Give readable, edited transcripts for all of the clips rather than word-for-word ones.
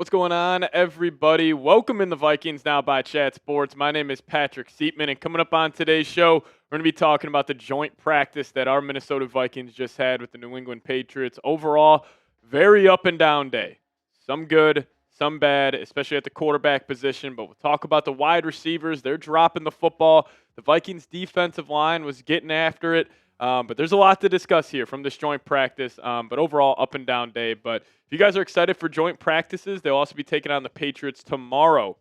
What's going on, everybody? Welcome in the Vikings Now by Chat Sports. My name is Patrick Siepman, and coming up on today's show, we're going to be talking about the joint practice that our Minnesota Vikings just had with the New England Patriots. Overall, very up and down day. Some good, some bad, especially at the quarterback position. But we'll talk about the wide receivers. They're dropping the football. The Vikings defensive line was getting after it. But there's a lot to discuss here from this joint practice. But overall, up and down day. But if you guys are excited for joint practices, they'll also be taking on the Patriots tomorrow.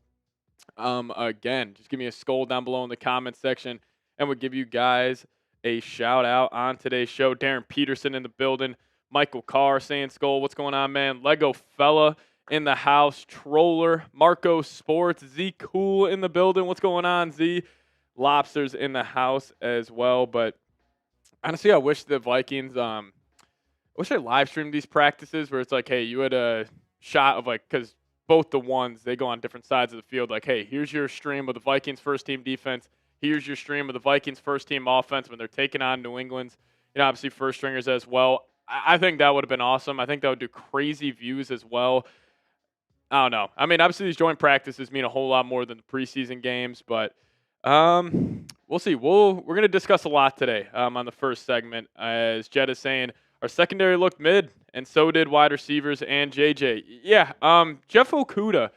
Again, just give me a SKOL down below in the comments section, and we'll give you guys a shout out on today's show. Darren Peterson in the building. Michael Carr saying SKOL, what's going on, man? Lego Fella in the house. Troller. Marco Sports. Z Cool in the building. What's going on, Z? Lobsters in the house as well. But honestly, I wish the Vikings, I wish I live streamed these practices where it's like, hey, you had a shot of like, because both the ones, they go on different sides of the field. Like, hey, here's your stream of the Vikings first team defense. Here's your stream of the Vikings first team offense when they're taking on New England's, obviously first stringers as well. I think that would have been awesome. I think that would do crazy views as well. I don't know. I mean, obviously these joint practices mean a whole lot more than the preseason games, but we'll see. We're going to discuss a lot today on the first segment. As Jed is saying, our secondary looked mid, and so did wide receivers and JJ. Yeah, Jeff Okudah,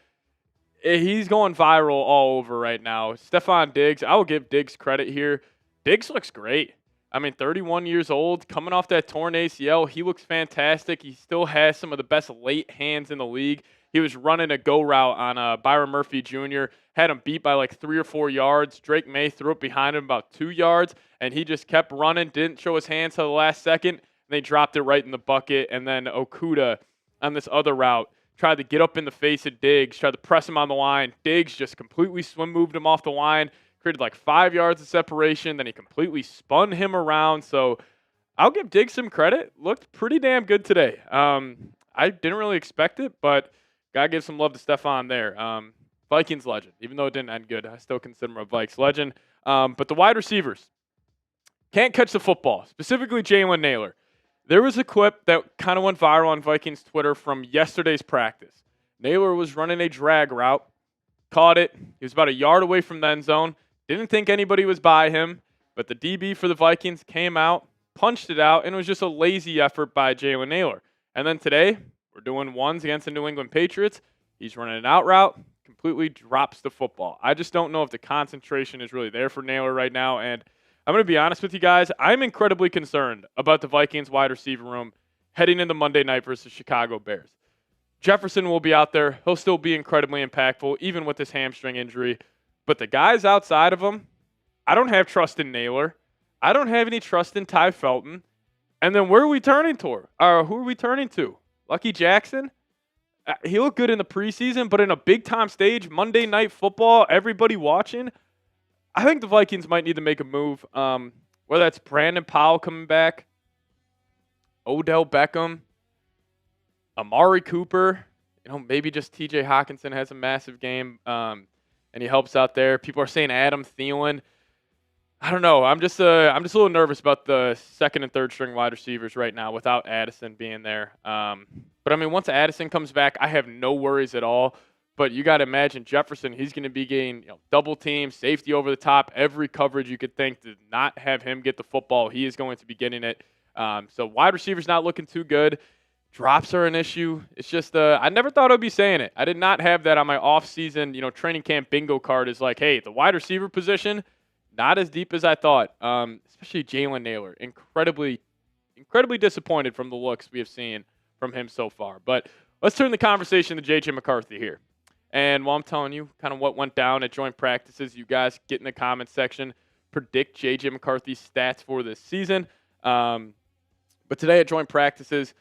he's going viral all over right now. Stephon Diggs, I will give Diggs credit here. Diggs looks great. I mean, 31 years old, coming off that torn ACL, he looks fantastic. He still has some of the best late hands in the league. He was running a go route on Byron Murphy Jr., had him beat by like 3 or 4 yards. Drake May threw it behind him about 2 yards, and he just kept running, didn't show his hands till the last second, and they dropped it right in the bucket. And then Okudah on this other route tried to get up in the face of Diggs, tried to press him on the line. Diggs just completely swim moved him off the line, created like 5 yards of separation, then he completely spun him around. So I'll give Diggs some credit. Looked pretty damn good today. I didn't really expect it, but gotta give some love to Stephon there. Vikings legend. Even though it didn't end good, I still consider him a Vikes legend. But the wide receivers can't catch the football, specifically Jalen Nailor. There was a clip that kind of went viral on Vikings Twitter from yesterday's practice. Nailor was running a drag route, caught it. He was about a yard away from the end zone. Didn't think anybody was by him, but the DB for the Vikings came out, punched it out, and it was just a lazy effort by Jalen Nailor. And then today, we're doing ones against the New England Patriots. He's running an out route, completely drops the football. I just don't know if the concentration is really there for Nailor right now. And I'm going to be honest with you guys. I'm incredibly concerned about the Vikings wide receiver room heading into Monday night versus Chicago Bears. Jefferson will be out there. He'll still be incredibly impactful, even with this hamstring injury. But the guys outside of him, I don't have trust in Nailor. I don't have any trust in Ty Felton. And then where are we turning toward? Who are we turning to? Lucky Jackson? He looked good in the preseason, but in a big-time stage, Monday Night Football, everybody watching, I think the Vikings might need to make a move, whether that's Brandon Powell coming back, Odell Beckham, Amari Cooper, maybe just TJ Hawkinson has a massive game, and he helps out there. People are saying Adam Thielen. I don't know. I'm just a little nervous about the second and third string wide receivers right now without Addison being there. But I mean, once Addison comes back, I have no worries at all. But you got to imagine Jefferson. He's going to be getting double team, safety over the top, every coverage you could think to not have him get the football. He is going to be getting it. So wide receivers not looking too good. Drops are an issue. It's just I never thought I'd be saying it. I did not have that on my off-season training camp bingo card. Is like, hey, the wide receiver position. Not as deep as I thought, especially Jalen Nailor. Incredibly disappointed from the looks we have seen from him so far. But let's turn the conversation to J.J. McCarthy here. And while I'm telling you kind of what went down at joint practices, you guys get in the comments section, predict J.J. McCarthy's stats for this season. But today at joint practices,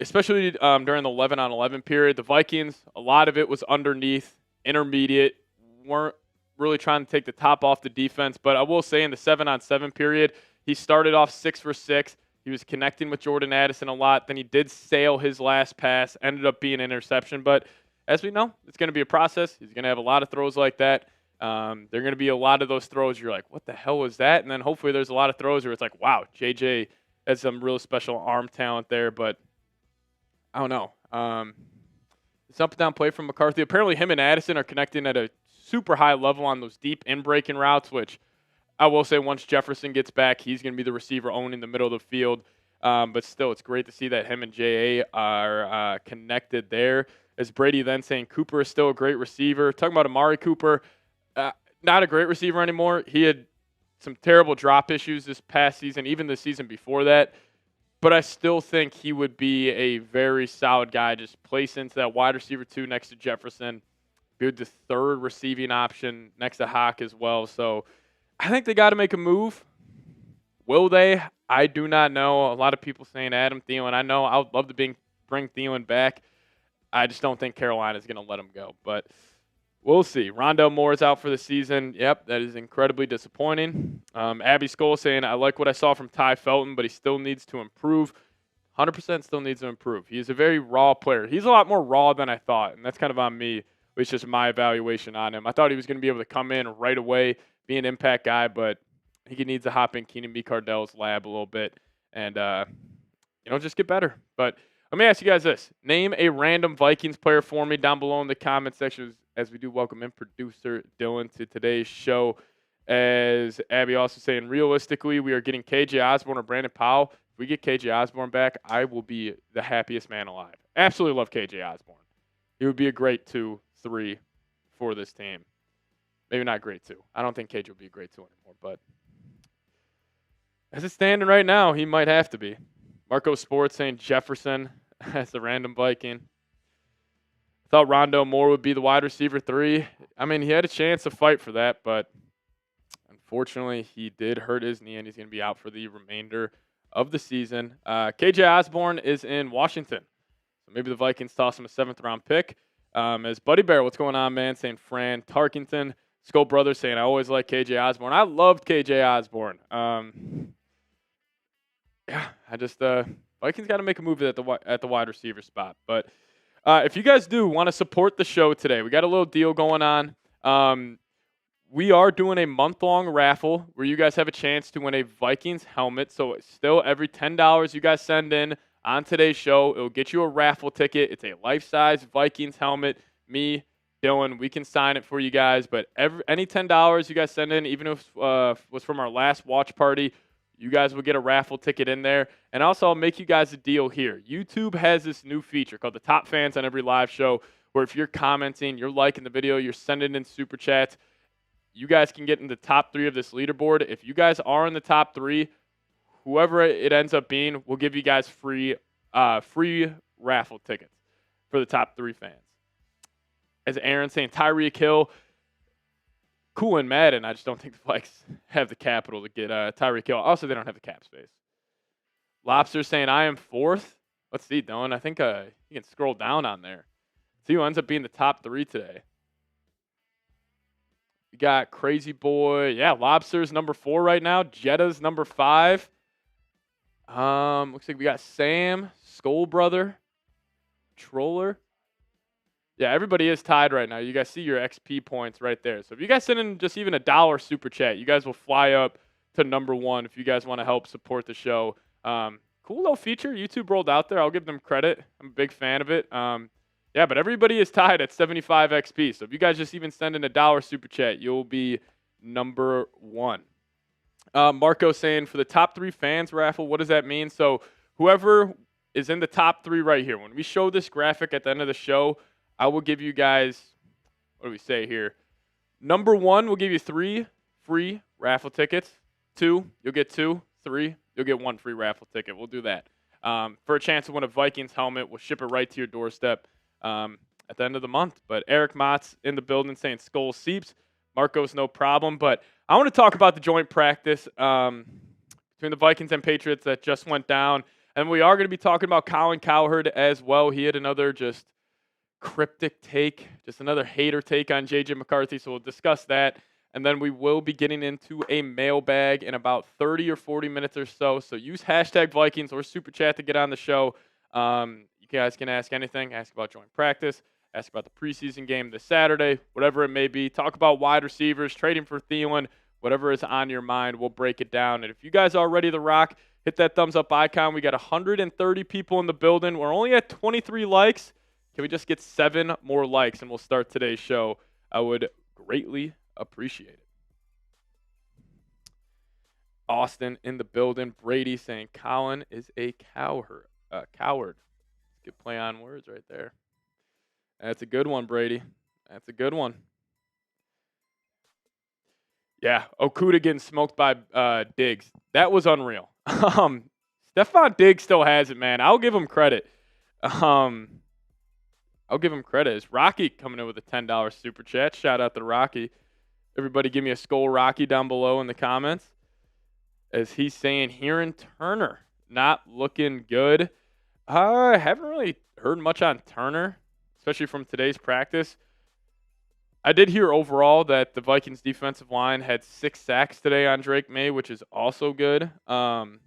especially during the 11-on-11 period, the Vikings, a lot of it was underneath, intermediate, weren't really trying to take the top off the defense. But I will say in the 7-on-7 period, he started off 6 for 6. He was connecting with Jordan Addison a lot. Then he did sail his last pass, ended up being an interception. But as we know, it's going to be a process. He's going to have a lot of throws like that. There are going to be a lot of those throws you're like, what the hell was that? And then hopefully there's a lot of throws where it's like, wow, JJ has some real special arm talent there. But I don't know. It's up and down play from McCarthy. Apparently him and Addison are connecting at a super high level on those deep in-breaking routes, which I will say once Jefferson gets back, he's going to be the receiver owning the middle of the field. But still, it's great to see that him and J.A. are connected there. As Brady then saying Cooper is still a great receiver. Talking about Amari Cooper, not a great receiver anymore. He had some terrible drop issues this past season, even the season before that. But I still think he would be a very solid guy. Just place into that wide receiver 2 next to Jefferson. Be the third receiving option next to Hawk as well. So I think they got to make a move. Will they? I do not know. A lot of people saying Adam Thielen. I know I would love to bring Thielen back. I just don't think Carolina is going to let him go. But we'll see. Rondale Moore is out for the season. Yep, that is incredibly disappointing. Abby SKOL saying, I like what I saw from Ty Felton, but he still needs to improve. 100% still needs to improve. He is a very raw player. He's a lot more raw than I thought, and that's kind of on me. It's just my evaluation on him. I thought he was going to be able to come in right away, be an impact guy, but he needs to hop in Keenan B. Cardell's lab a little bit and, just get better. But let me ask you guys this. Name a random Vikings player for me down below in the comment section as we do welcome in producer Dylan to today's show. As Abby also saying, realistically, we are getting KJ Osborne or Brandon Powell. If we get KJ Osborne back, I will be the happiest man alive. Absolutely love KJ Osborne. He would be a great 2-3 for this team. Maybe not great 2. I don't think KJ will be a great 2 anymore, but as it's standing right now, he might have to be. Marco Sports saying Jefferson as the random Viking. I thought Rondale Moore would be the wide receiver 3. I mean, he had a chance to fight for that, but unfortunately, he did hurt his knee, and he's going to be out for the remainder of the season. KJ Osborne is in Washington. So maybe the Vikings toss him a 7th-round pick. As Buddy Bear, what's going on, man? Saying Fran Tarkington. SKOL Brothers saying, I always like KJ Osborne. I loved KJ Osborne. I just Vikings got to make a move at the wide receiver spot. But if you guys do want to support the show today, we got a little deal going on. We are doing a month-long raffle where you guys have a chance to win a Vikings helmet. So it's still every $10 you guys send in on today's show, it will get you a raffle ticket. It's a life-size Vikings helmet. Me, Dylan, we can sign it for you guys. But any $10 you guys send in, even if it was from our last watch party, you guys will get a raffle ticket in there. And also, I'll make you guys a deal here. YouTube has this new feature called the Top Fans on every live show, where if you're commenting, you're liking the video, you're sending in super chats, you guys can get in the top 3 of this leaderboard. If you guys are in the top 3, whoever it ends up being, we'll give you guys free raffle tickets for the top 3 fans. As Aaron saying, Tyreek Hill, cool in Madden. I just don't think the Vikes have the capital to get Tyreek Hill. Also, they don't have the cap space. Lobster saying, I am 4th. Let's see, Dylan. I think you can scroll down on there. See who ends up being the top 3 today. We got Crazy Boy. Yeah, Lobster's number 4 right now. Jetta's number 5. Looks like we got Sam, SKOL Brother, Troller. Yeah, everybody is tied right now. You guys see your XP points right there. So if you guys send in just even $1 super chat, you guys will fly up to number 1 if you guys want to help support the show. Cool little feature YouTube rolled out there. I'll give them credit. I'm a big fan of it. Yeah, but everybody is tied at 75 XP. So if you guys just even send in $1 super chat, you'll be number 1. Marco saying for the top 3 fans raffle, what does that mean? So whoever is in the top 3 right here, when we show this graphic at the end of the show, I will give you guys, what do we say here? Number 1, we'll give you 3 free raffle tickets. 2, you'll get 2. 3, you'll get 1 free raffle ticket. We'll do that. For a chance to win a Vikings helmet, we'll ship it right to your doorstep at the end of the month. But Eric Mott's in the building saying SKOL Seeps. Marco's no problem. But I want to talk about the joint practice between the Vikings and Patriots that just went down. And we are going to be talking about Colin Cowherd as well. He had another just cryptic take, just another hater take on J.J. McCarthy. So we'll discuss that. And then we will be getting into a mailbag in about 30 or 40 minutes or so. So use hashtag Vikings or Super Chat to get on the show. You guys can ask anything. Ask about joint practice. Ask about the preseason game this Saturday. Whatever it may be. Talk about wide receivers, trading for Thielen. Whatever is on your mind, we'll break it down. And if you guys are ready to rock, hit that thumbs up icon. We got 130 people in the building. We're only at 23 likes. Can we just get 7 more likes and we'll start today's show? I would greatly appreciate it. Austin in the building. Brady saying Colin is a cowherd. Good play on words right there. That's a good one, Brady. That's a good one. Yeah, Okudah getting smoked by Diggs. That was unreal. Stephon Diggs still has it, man. I'll give him credit. It's Rocky coming in with a $10 super chat. Shout out to Rocky. Everybody give me a SKOL Rocky down below in the comments. As he's saying, Heron Turner not looking good. I haven't really heard much on Turner, especially from today's practice. I did hear overall that the Vikings defensive line had 6 sacks today on Drake May, which is also good. I'm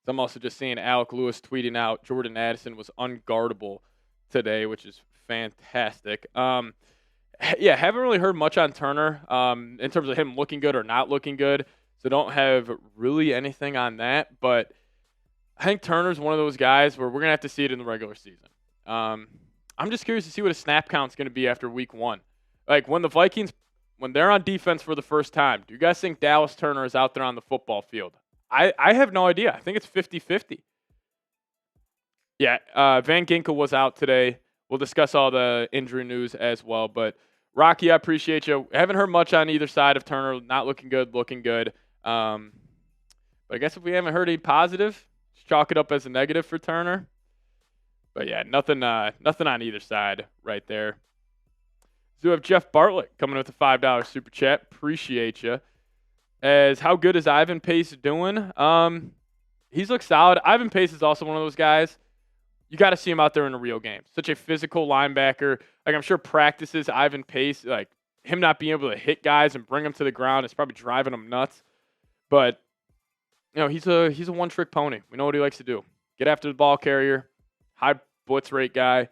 also just seeing Alec Lewis tweeting out Jordan Addison was unguardable today, which is fantastic. Yeah, haven't really heard much on Turner in terms of him looking good or not looking good. So don't have really anything on that. But I think Turner's one of those guys where we're going to have to see it in the regular season. I'm just curious to see what a snap count's going to be after week 1. Like when the Vikings, when they're on defense for the first time, do you guys think Dallas Turner is out there on the football field? I have no idea. I think it's 50-50. Yeah, Van Ginkel was out today. We'll discuss all the injury news as well. But, Rocky, I appreciate you. I haven't heard much on either side of Turner. Not looking good, looking good. But I guess if we haven't heard any positive, just chalk it up as a negative for Turner. But, yeah, nothing on either side right there. So we have Jeff Bartlett coming with a $5 super chat. Appreciate you. As how good is Ivan Pace doing? He's looked solid. Ivan Pace is also one of those guys. You got to see him out there in a real game. Such a physical linebacker. Like I'm sure practices Ivan Pace, like him not being able to hit guys and bring them to the ground is probably driving him nuts. But you know, he's a one-trick pony. We know what he likes to do. Get after the ball carrier, high blitz rate guy.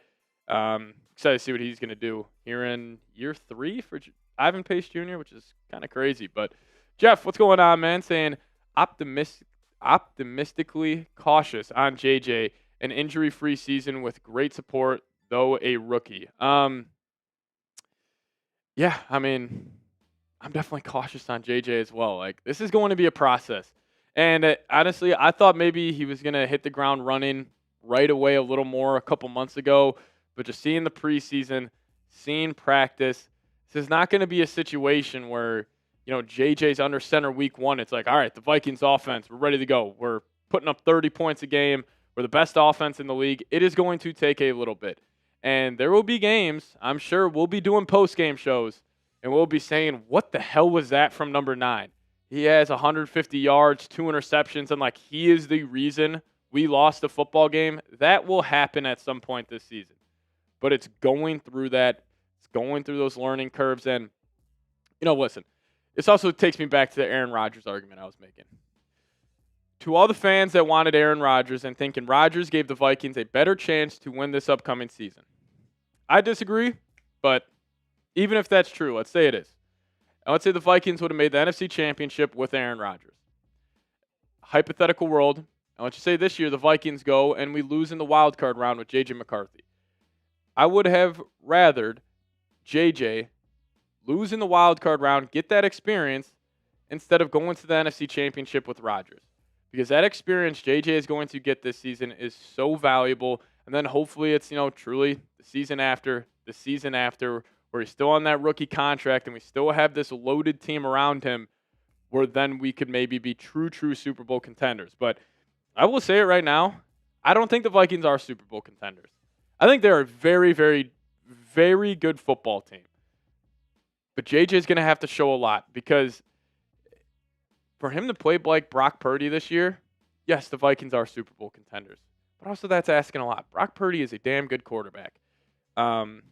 Excited to see what he's going to do here in year 3 for Ivan Pace Jr., which is kind of crazy. But Jeff, what's going on, man? Saying optimistically cautious on JJ. An injury-free season with great support, though a rookie. Yeah, I mean, I'm definitely cautious on JJ as well. Like, this is going to be a process. And honestly, I thought maybe he was going to hit the ground running right away a little more a couple months ago. But just seeing the preseason, seeing practice, this is not going to be a situation where, you know, JJ's under center week 1. It's like, all right, the Vikings offense, we're ready to go. We're putting up 30 points a game. We're the best offense in the league. It is going to take a little bit. And there will be games, I'm sure we'll be doing post-game shows, and we'll be saying, what the hell was that from number 9? He has 150 yards, 2 interceptions, and like he is the reason we lost the football game. That will happen at some point this season. But it's going through that. It's going through those learning curves. And, you know, listen, this also takes me back to the Aaron Rodgers argument I was making. To all the fans that wanted Aaron Rodgers and thinking Rodgers gave the Vikings a better chance to win this upcoming season. I disagree, but even if that's true, let's say it is. And let's say the Vikings would have made the NFC Championship with Aaron Rodgers. Hypothetical world, and let's just say this year the Vikings go and we lose in the wild card round with J.J. McCarthy. I would have rathered J.J. lose in the wild card round, get that experience, instead of going to the NFC Championship with Rodgers. Because that experience JJ is going to get this season is so valuable. And then hopefully it's, you know, truly the season after, where he's still on that rookie contract and we still have this loaded team around him where then we could maybe be true Super Bowl contenders. But I will say it right now, I don't think the Vikings are Super Bowl contenders. I think they're a very, very, very good football team. But JJ is going to have to show a lot because for him to play like Brock Purdy this year, yes, the Vikings are Super Bowl contenders. But also that's asking a lot. Brock Purdy is a damn good quarterback. And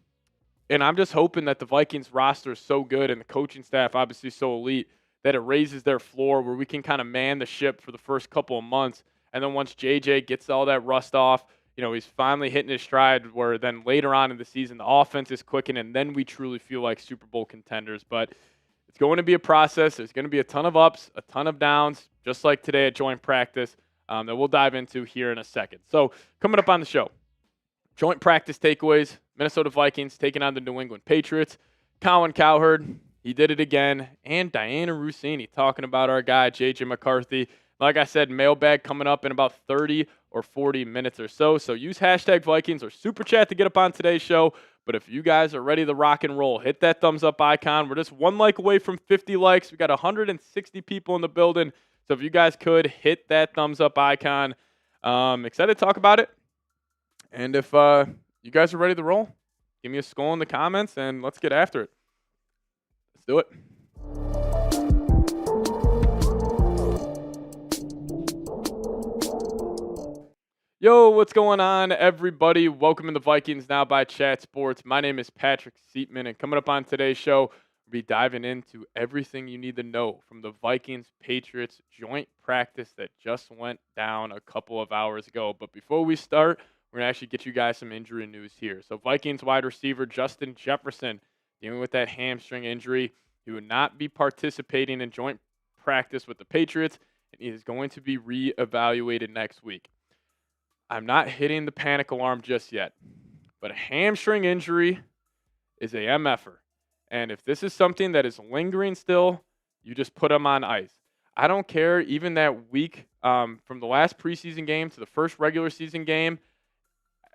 I'm just hoping that the Vikings roster is so good and the coaching staff obviously so elite that it raises their floor where we can kind of man the ship for the first couple of months. And then once JJ gets all that rust off, you know, he's finally hitting his stride where then later on in the season the offense is clicking and then we truly feel like Super Bowl contenders. But it's going to be a process. There's going to be a ton of ups, a ton of downs, just like today at joint practice that we'll dive into here in a second. So coming up on the show, Joint practice takeaways. Minnesota Vikings taking on the New England Patriots. Colin Cowherd, he did it again. And Diana Rossini talking about our guy, JJ McCarthy. Like I said, mailbag coming up in about 30 or 40 minutes or so. So use hashtag Vikings or Super Chat to get up on today's show. But if you guys are ready to rock and roll, hit that thumbs up icon. We're just one like away from 50 likes. We got 160 people in the building. So if you guys could hit that thumbs up icon. Excited to talk about it. And if you guys are ready to roll, give me a SKOL in the comments and let's get after it. Let's do it. Yo, what's going on, everybody? Welcome to the Vikings Now by Chat Sports. My name is Patrick Siepman, and coming up on today's show, we'll be diving into everything you need to know from the Vikings-Patriots joint practice that just went down a couple of hours ago. But before we start, we're going to actually get you guys some injury news here. So Vikings wide receiver Justin Jefferson dealing with that hamstring injury. He will not be participating in joint practice with the Patriots, and he is going to be reevaluated next week. I'm not hitting the panic alarm just yet, but a hamstring injury is a MFer. And if this is something that is lingering still, you just put him on ice. I don't care, even that week from the last preseason game to the first regular season game,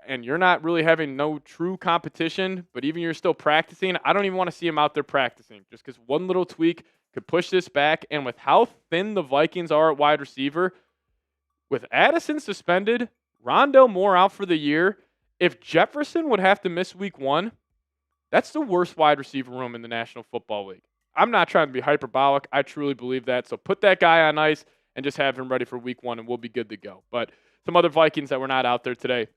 and you're not really having no true competition, but even you're still practicing, I don't even want to see him out there practicing just because one little tweak could push this back. And with how thin the Vikings are at wide receiver, with Addison suspended, Rondell Moore out for the year, if Jefferson would have to miss week 1, that's the worst wide receiver room in the National Football League. I'm not trying to be hyperbolic. I truly believe that. So put that guy on ice and just have him ready for week 1, and we'll be good to go. But some other Vikings that were not out there today: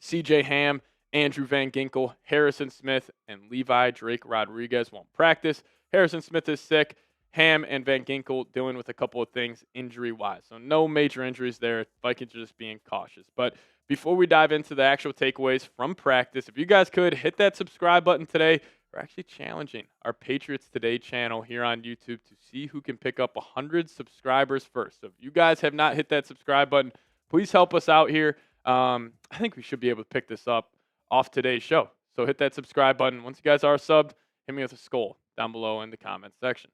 C.J. Ham, Andrew Van Ginkel, Harrison Smith, and Levi Drake Rodriguez won't practice. Harrison Smith is sick. Ham and Van Ginkel dealing with a couple of things injury-wise. So no major injuries there. Vikings are just being cautious. But before we dive into the actual takeaways from practice, if you guys could hit that subscribe button today. We're actually challenging our Patriots Today channel here on YouTube to see who can pick up 100 subscribers first. So if you guys have not hit that subscribe button, please help us out here. I think we should be able to pick this up off today's show. So hit that subscribe button. Once you guys are subbed, hit me with a SKOL down below in the comments section.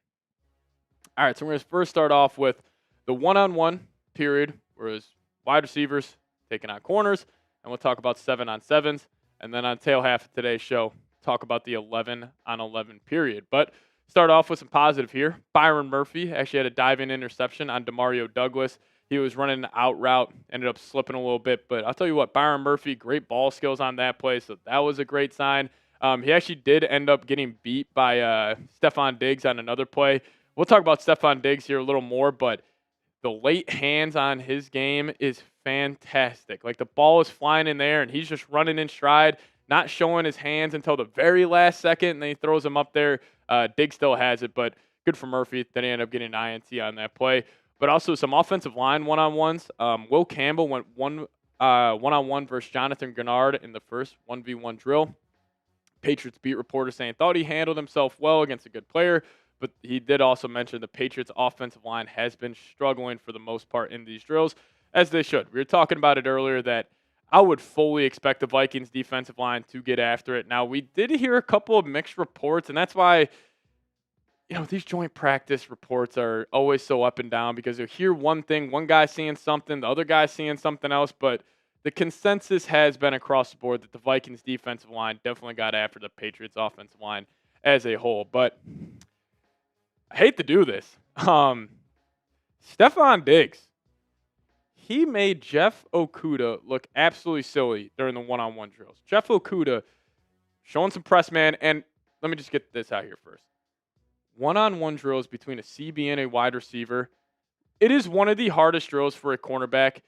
All right, so we're going to first start off with the one-on-one period, whereas wide receivers taking on corners, and we'll talk about 7-on-7s. And then on tail half of today's show, talk about the 11-on-11 period. But start off with some positive here. Byron Murphy actually had a dive-in interception on Demario Douglas. He was running an out route, ended up slipping a little bit. But I'll tell you what, Byron Murphy, great ball skills on that play, so that was a great sign. He actually did end up getting beat by Stefon Diggs on another play. We'll talk about Stefon Diggs here a little more, but the late hands on his game is fantastic. Like, the ball is flying in there, and he's just running in stride, not showing his hands until the very last second, and then he throws them up there. Diggs still has it, but good for Murphy. Then he ended up getting an INT on that play. But also some offensive line one-on-ones. Will Campbell went one-on-one versus Jonathan Grenard in the first 1v1 drill. Patriots beat reporter saying thought he handled himself well against a good player. But he did also mention the Patriots' offensive line has been struggling for the most part in these drills, as they should. We were talking about it earlier that I would fully expect the Vikings' defensive line to get after it. Now, we did hear a couple of mixed reports, and that's why, these joint practice reports are always so up and down because you'll hear one thing, one guy seeing something, the other guy seeing something else, but the consensus has been across the board that the Vikings' defensive line definitely got after the Patriots' offensive line as a whole. But I hate to do this. Stefon Diggs, he made Jeff Okudah look absolutely silly during the one-on-one drills. Jeff Okudah showing some press man, and let me just get this out here first. One-on-one drills between a CB and a wide receiver, it is one of the hardest drills for a cornerback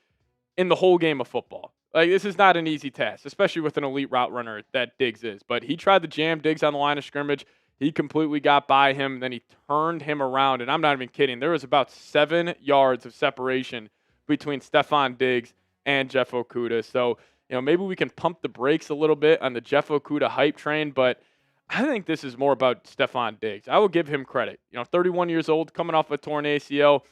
in the whole game of football. Like, this is not an easy task, especially with an elite route runner that Diggs is. But he tried to jam Diggs on the line of scrimmage. He completely got by him, then he turned him around, and I'm not even kidding. There was about 7 yards of separation between Stefon Diggs and Jeff Okudah. So, maybe we can pump the brakes a little bit on the Jeff Okudah hype train, but I think this is more about Stefon Diggs. I will give him credit. 31 years old, coming off a torn ACL,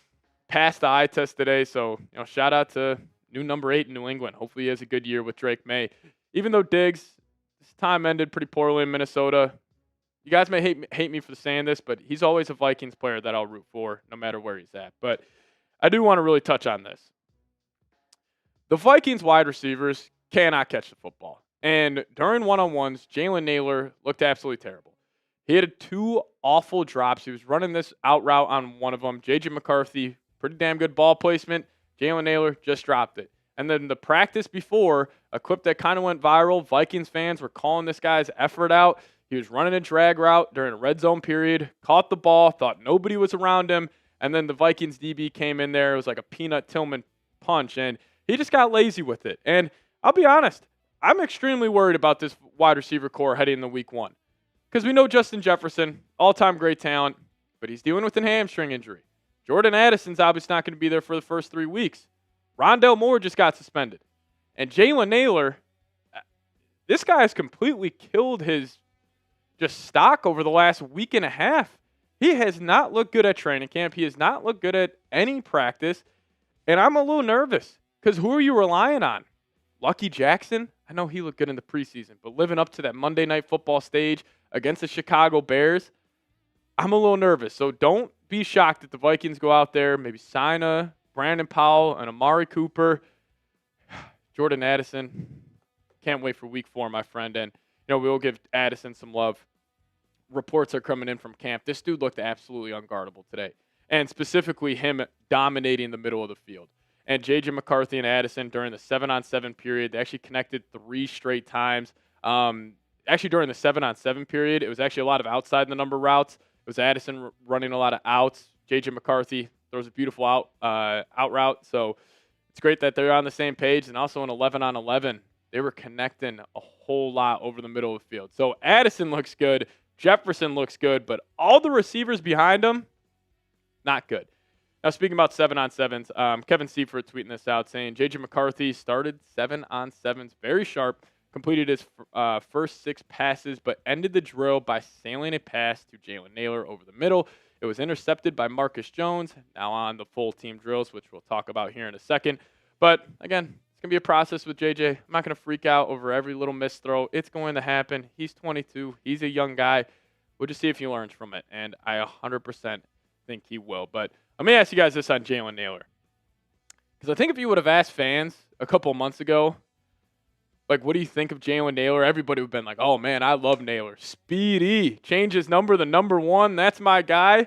passed the eye test today. So, shout out to new number 8 in New England. Hopefully he has a good year with Drake May. even though Diggs, his time ended pretty poorly in Minnesota. You guys may hate me for saying this, but he's always a Vikings player that I'll root for no matter where he's at. But I do want to really touch on this. The Vikings wide receivers cannot catch the football. And during one-on-ones, Jalen Nailor looked absolutely terrible. He had 2 awful drops. He was running this out route on one of them. J.J. McCarthy, pretty damn good ball placement. Jalen Nailor just dropped it. And then the practice before, a clip that kind of went viral, Vikings fans were calling this guy's effort out. He was running a drag route during a red zone period, caught the ball, thought nobody was around him, and then the Vikings DB came in there. It was like a Peanut Tillman punch, and he just got lazy with it. And I'll be honest, I'm extremely worried about this wide receiver core heading into week 1. Because we know Justin Jefferson, all-time great talent, but he's dealing with a hamstring injury. Jordan Addison's obviously not going to be there for the first 3 weeks. Rondell Moore just got suspended. And Jalen Nailor, this guy has completely killed his just stock over the last week and a half. He has not looked good at training camp. He has not looked good at any practice. And I'm a little nervous because who are you relying on? Lucky Jackson? I know he looked good in the preseason, but living up to that Monday Night Football stage against the Chicago Bears, I'm a little nervous. So don't be shocked if the Vikings go out there, maybe sign a Brandon Powell and Amari Cooper. Jordan Addison, can't wait for week 4, my friend. And, we will give Addison some love. Reports are coming in from camp. This dude looked absolutely unguardable today. And specifically him dominating the middle of the field. And J.J. McCarthy and Addison during the 7-on-7 period, they actually connected 3 straight times. Actually, during the 7-on-7 period, it was actually a lot of outside the number routes. It was Addison running a lot of outs. J.J. McCarthy throws a beautiful out route. So it's great that they're on the same page. And also in 11-on-11, they were connecting a whole lot over the middle of the field. So Addison looks good. Jefferson looks good. But all the receivers behind him, not good. Now, speaking about 7-on-7s, Kevin Seifert tweeting this out saying, J.J. McCarthy started 7-on-7s very sharp, completed his first 6 passes, but ended the drill by sailing a pass to Jalen Nailor over the middle. It was intercepted by Marcus Jones, now on the full team drills, which we'll talk about here in a second. But, again, it's going to be a process with JJ. I'm not going to freak out over every little missed throw. It's going to happen. He's 22. He's a young guy. We'll just see if he learns from it, and I 100% think he will. But let me ask you guys this on Jalen Nailor. Because I think if you would have asked fans a couple of months ago, like, what do you think of Jalen Nailor? Everybody would have been like, oh, man, I love Nailor. Speedy. Change his number, the number 1. That's my guy.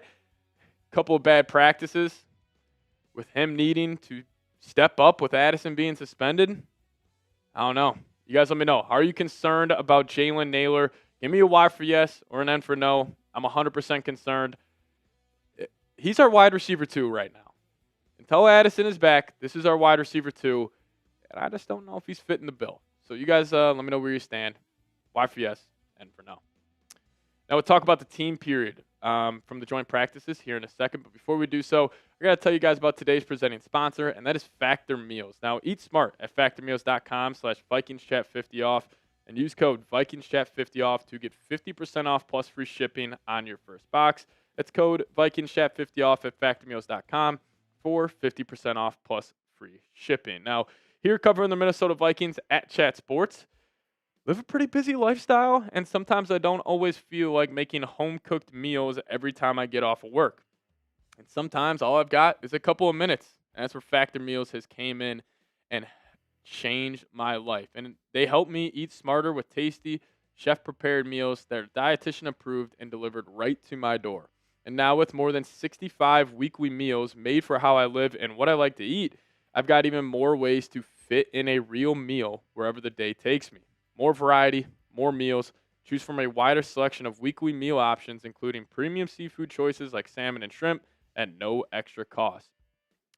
Couple of bad practices with him needing to step up with Addison being suspended. I don't know. You guys let me know. Are you concerned about Jalen Nailor? Give me a Y for yes or an N for no. I'm 100% concerned. He's our wide receiver 2 right now. Until Addison is back, this is our wide receiver 2. And I just don't know if he's fitting the bill. So you guys let me know where you stand. Y for yes, N for no. Now we'll talk about the team period from the joint practices here in a second. But before we do so, I got to tell you guys about today's presenting sponsor, and that is Factor Meals. Now eat smart at factormeals.com/VikingsChat50 off and use code VikingsChat50 off to get 50% off plus free shipping on your first box. That's code VikingsChat50 off at factormeals.com for 50% off plus free shipping. Now, here covering the Minnesota Vikings at Chat Sports. Live a pretty busy lifestyle, and sometimes I don't always feel like making home-cooked meals every time I get off of work. And sometimes all I've got is a couple of minutes. And that's where Factor Meals has came in and changed my life. And they help me eat smarter with tasty, chef-prepared meals that are dietitian approved and delivered right to my door. And now with more than 65 weekly meals made for how I live and what I like to eat, I've got even more ways to fit in a real meal wherever the day takes me. More variety, more meals. Choose from a wider selection of weekly meal options, including premium seafood choices like salmon and shrimp at no extra cost.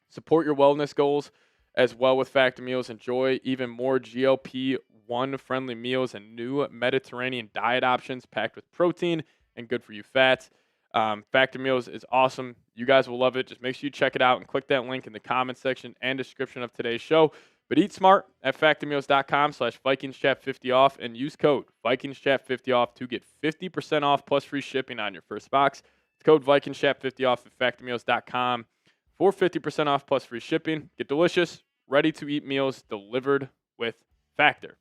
Support your wellness goals as well with Factor Meals. Enjoy even more GLP-1 friendly meals and new Mediterranean diet options packed with protein and good for you fats. Factor Meals is awesome. You guys will love it. Just make sure you check it out and click that link in the comment section and description of today's show. But eat smart at factormeals.com/VikingsChat50 off and use code VikingsChat50 off to get 50% off plus free shipping on your first box. It's code VikingsChat50 off at factormeals.com for 50% off plus free shipping. Get delicious, ready to eat meals delivered with Factor.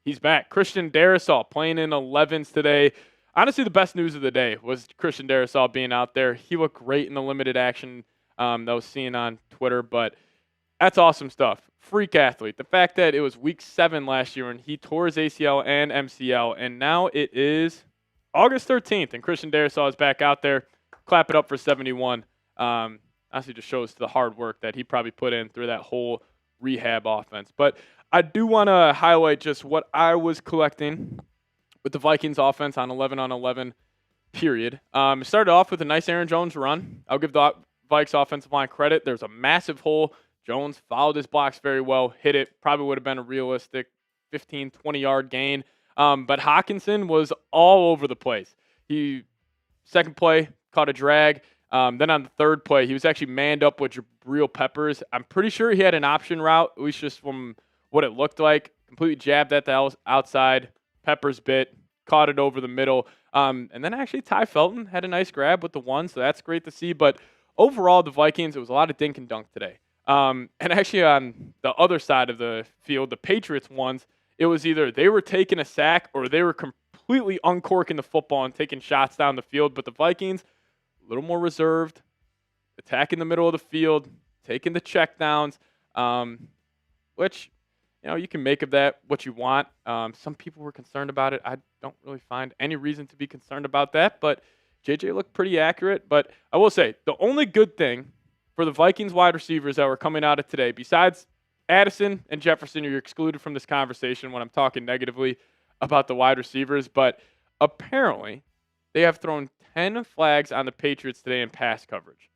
he's back. Christian Darrisaw playing in 11s today. Honestly, the best news of the day was Christian Darrisaw being out there. He looked great in the limited action that I was seeing on Twitter, but that's awesome stuff. Freak athlete. The fact that it was week 7 last year and he tore his ACL and MCL, and now it is August 13th, and Christian Darrisaw is back out there. Clap it up for 71. Honestly, just shows the hard work that he probably put in through that whole rehab offense. But I do want to highlight just what I was collecting with the Vikings offense on 11-on-11 period. It started off with a nice Aaron Jones run. I'll give the Vikes offensive line credit. There's a massive hole. Jones followed his blocks very well, hit it. Probably would have been a realistic 15, 20-yard gain. But Hockenson was all over the place. Second play, caught a drag. Then on the third play, he was actually manned up with Jabril Peppers. I'm pretty sure he had an option route, at least just from what it looked like. Completely jabbed at the outside. Peppers bit, caught it over the middle. And then actually Ty Felton had a nice grab with the one, so that's great to see. But overall, the Vikings, it was a lot of dink and dunk today. And actually on the other side of the field, the Patriots ones, it was either they were taking a sack or they were completely uncorking the football and taking shots down the field. But the Vikings, a little more reserved, attacking the middle of the field, taking the checkdowns, which, you can make of that what you want. Some people were concerned about it. I don't really find any reason to be concerned about that, but JJ looked pretty accurate. But I will say, the only good thing for the Vikings wide receivers that were coming out of today, besides Addison and Jefferson, you're excluded from this conversation when I'm talking negatively about the wide receivers, but apparently they have thrown 10 flags on the Patriots today in pass coverage.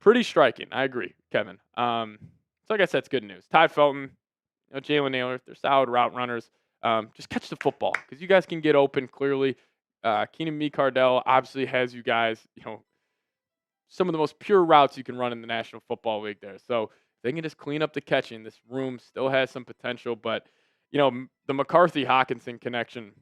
Pretty striking. I agree, Kevin. So like I said, it's good news. Ty Felton, Jalen Naylor, they're solid route runners. Just catch the football because you guys can get open clearly. Keenan Me Cardell obviously has you guys, some of the most pure routes you can run in the National Football League there. So if they can just clean up the catching, this room still has some potential. But, the McCarthy-Hockenson connection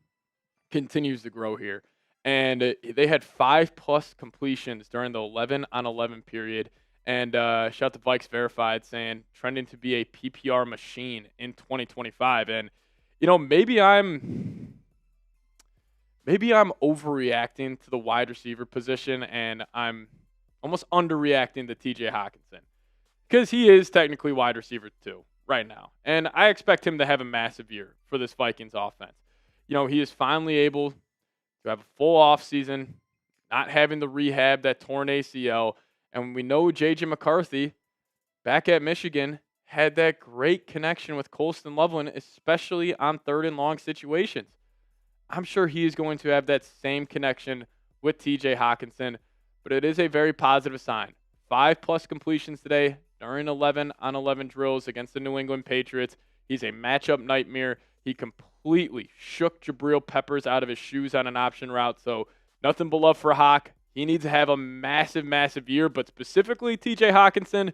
continues to grow here. And they had 5+ completions during the 11-on-11 period. And shout out to Vikes Verified saying trending to be a PPR machine in 2025. And, maybe I'm overreacting to the wide receiver position, and I'm almost underreacting to TJ Hockenson because he is technically wide receiver 2 right now. And I expect him to have a massive year for this Vikings offense. He is finally able to have a full offseason, not having the rehab, that torn ACL. And we know J.J. McCarthy back at Michigan had that great connection with Colston Loveland, especially on 3rd and long situations. I'm sure he is going to have that same connection with TJ Hockenson, but it is a very positive sign. 5+ completions today during 11-on-11 drills against the New England Patriots. He's a matchup nightmare. He completely shook Jabril Peppers out of his shoes on an option route, so nothing but love for Hawk. He needs to have a massive, massive year, but specifically TJ Hockenson,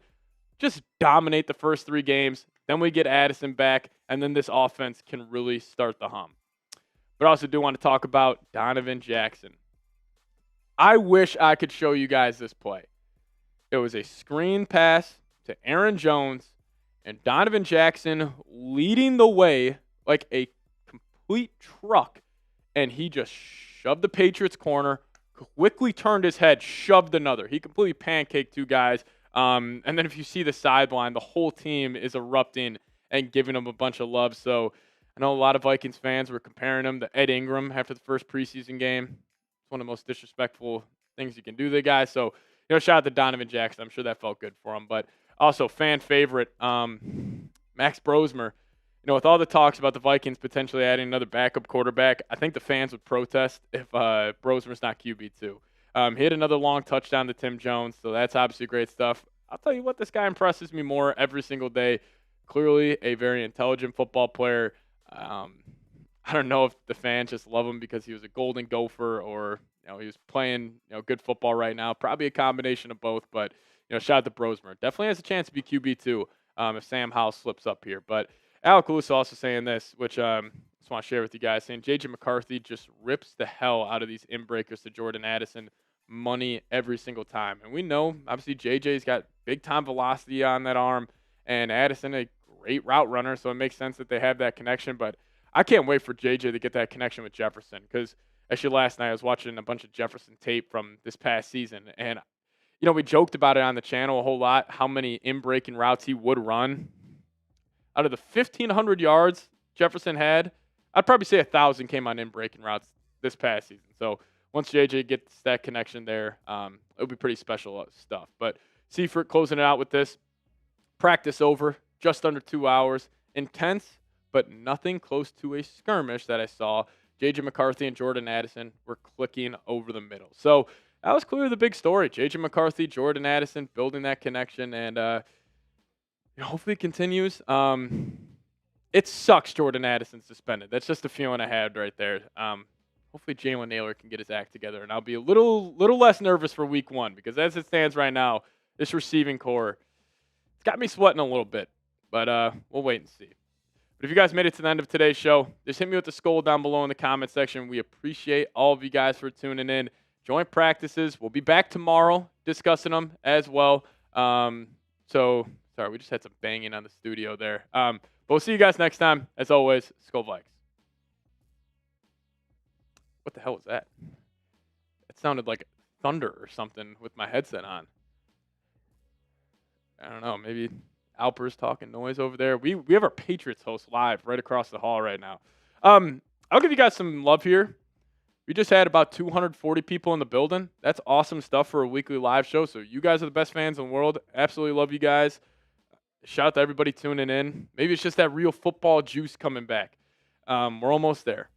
just dominate the first 3 games. Then we get Addison back, and then this offense can really start the hum. But I also do want to talk about Donovan Jackson. I wish I could show you guys this play. It was a screen pass to Aaron Jones, and Donovan Jackson leading the way like a complete truck, and he just shoved the Patriots corner, quickly turned his head, shoved another. He completely pancaked 2 guys. And then if you see the sideline, the whole team is erupting and giving him a bunch of love. So I know a lot of Vikings fans were comparing him to Ed Ingram after the first preseason game. It's one of the most disrespectful things you can do to the guy. So, shout out to Donovan Jackson. I'm sure that felt good for him. But also, fan favorite, Max Brosmer. With all the talks about the Vikings potentially adding another backup quarterback, I think the fans would protest if Brosmer's not QB2. He hit another long touchdown to Tim Jones, so that's obviously great stuff. I'll tell you what, this guy impresses me more every single day. Clearly a very intelligent football player. I don't know if the fans just love him because he was a Golden Gopher or he was playing good football right now. Probably a combination of both, but shout out to Brosmer. Definitely has a chance to be QB2 if Sam Howell slips up here. But Alec Lewis also saying this, which I just want to share with you guys, saying J.J. McCarthy just rips the hell out of these in-breakers to Jordan Addison money every single time. And we know, obviously, J.J.'s got big-time velocity on that arm, and Addison a great route runner, so it makes sense that they have that connection. But I can't wait for JJ to get that connection with Jefferson because actually last night I was watching a bunch of Jefferson tape from this past season, and we joked about it on the channel a whole lot, how many in-breaking routes he would run. Out of the 1,500 yards Jefferson had, I'd probably say 1,000 came on in-breaking routes this past season. So once JJ gets that connection there, it'll be pretty special stuff. But Seifert closing it out with this. Practice over, just under 2 hours. Intense, but nothing close to a skirmish that I saw. J.J. McCarthy and Jordan Addison were clicking over the middle. So that was clearly the big story. J.J. McCarthy, Jordan Addison building that connection, and hopefully it continues. It sucks Jordan Addison's suspended. That's just a feeling I had right there. Hopefully Jalen Nailor can get his act together, and I'll be a little less nervous for week 1 because as it stands right now, this receiving core, it's got me sweating a little bit, but we'll wait and see. But if you guys made it to the end of today's show, just hit me with the SKOL down below in the comment section. We appreciate all of you guys for tuning in. Joint practices, we'll be back tomorrow discussing them as well. So, sorry, we just had some banging on the studio there. But we'll see you guys next time. As always, SKOL Vikes. What the hell was that? It sounded like thunder or something with my headset on. I don't know, maybe Alper's talking noise over there. We have our Patriots host live right across the hall right now. I'll give you guys some love here. We just had about 240 people in the building. That's awesome stuff for a weekly live show. So you guys are the best fans in the world. Absolutely love you guys. Shout out to everybody tuning in. Maybe it's just that real football juice coming back. We're almost there.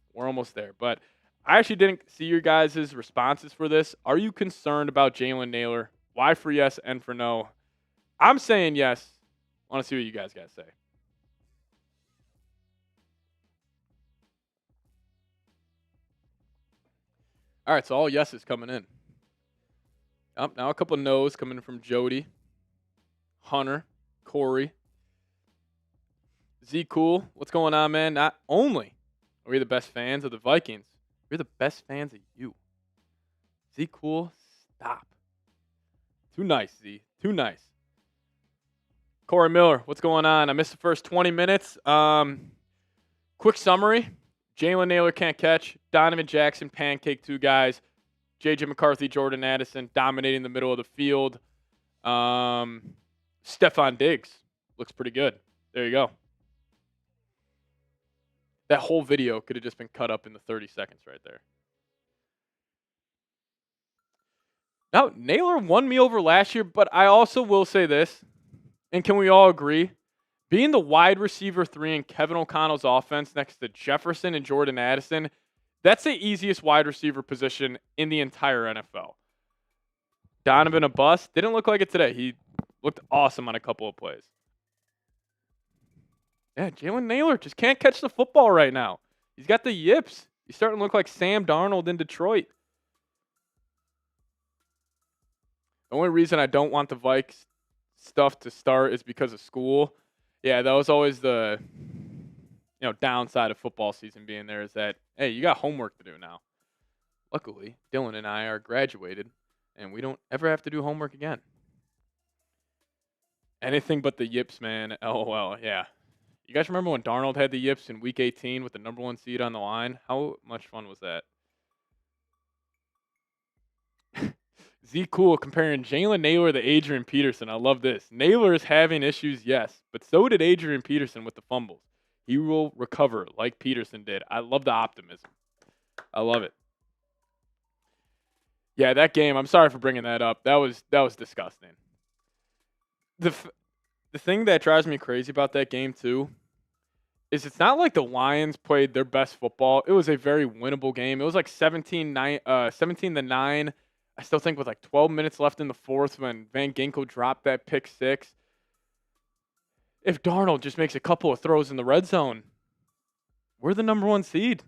But I actually didn't see your guys' responses for this. Are you concerned about Jalen Nailor? Y for yes, N for no. I'm saying yes. I want to see what you guys got to say. All right, so all yeses coming in. Now a couple of no's coming from Jody, Hunter, Corey. Z Cool, what's going on, man? Not only are we the best fans of the Vikings, we're the best fans of you. Z Cool, stop. Too nice, Z. Too nice. Corey Miller, what's going on? I missed the first 20 minutes. Quick summary. Jalen Nailor can't catch. Donovan Jackson, pancake 2 guys. J.J. McCarthy, Jordan Addison dominating the middle of the field. Stephon Diggs looks pretty good. There you go. That whole video could have just been cut up into 30 seconds right there. Now, Nailor won me over last year, but I also will say this, and can we all agree? Being the wide receiver 3 in Kevin O'Connell's offense next to Jefferson and Jordan Addison, that's the easiest wide receiver position in the entire NFL. Donovan a bust. Didn't look like it today. He looked awesome on a couple of plays. Yeah, Jalen Nailor just can't catch the football right now. He's got the yips. He's starting to look like Sam Darnold in Detroit. The only reason I don't want the Vikes stuff to start is because of school. Yeah, that was always the downside of football season being there is that, hey, you got homework to do now. Luckily, Dylan and I are graduated, and we don't ever have to do homework again. Anything but the yips, man. LOL, yeah. You guys remember when Darnold had the yips in Week 18 with the number 1 seed on the line? How much fun was that? Z Cool comparing Jalen Nailor to Adrian Peterson. I love this. Nailor is having issues, yes, but so did Adrian Peterson with the fumbles. He will recover like Peterson did. I love the optimism. I love it. Yeah, that game, I'm sorry for bringing that up. That was disgusting. The thing that drives me crazy about that game, too, is it's not like the Lions played their best football. It was a very winnable game. It was like 17-9. I still think with like 12 minutes left in the fourth when Van Ginkel dropped that pick 6. If Darnold just makes a couple of throws in the red zone, we're the number 1 seed.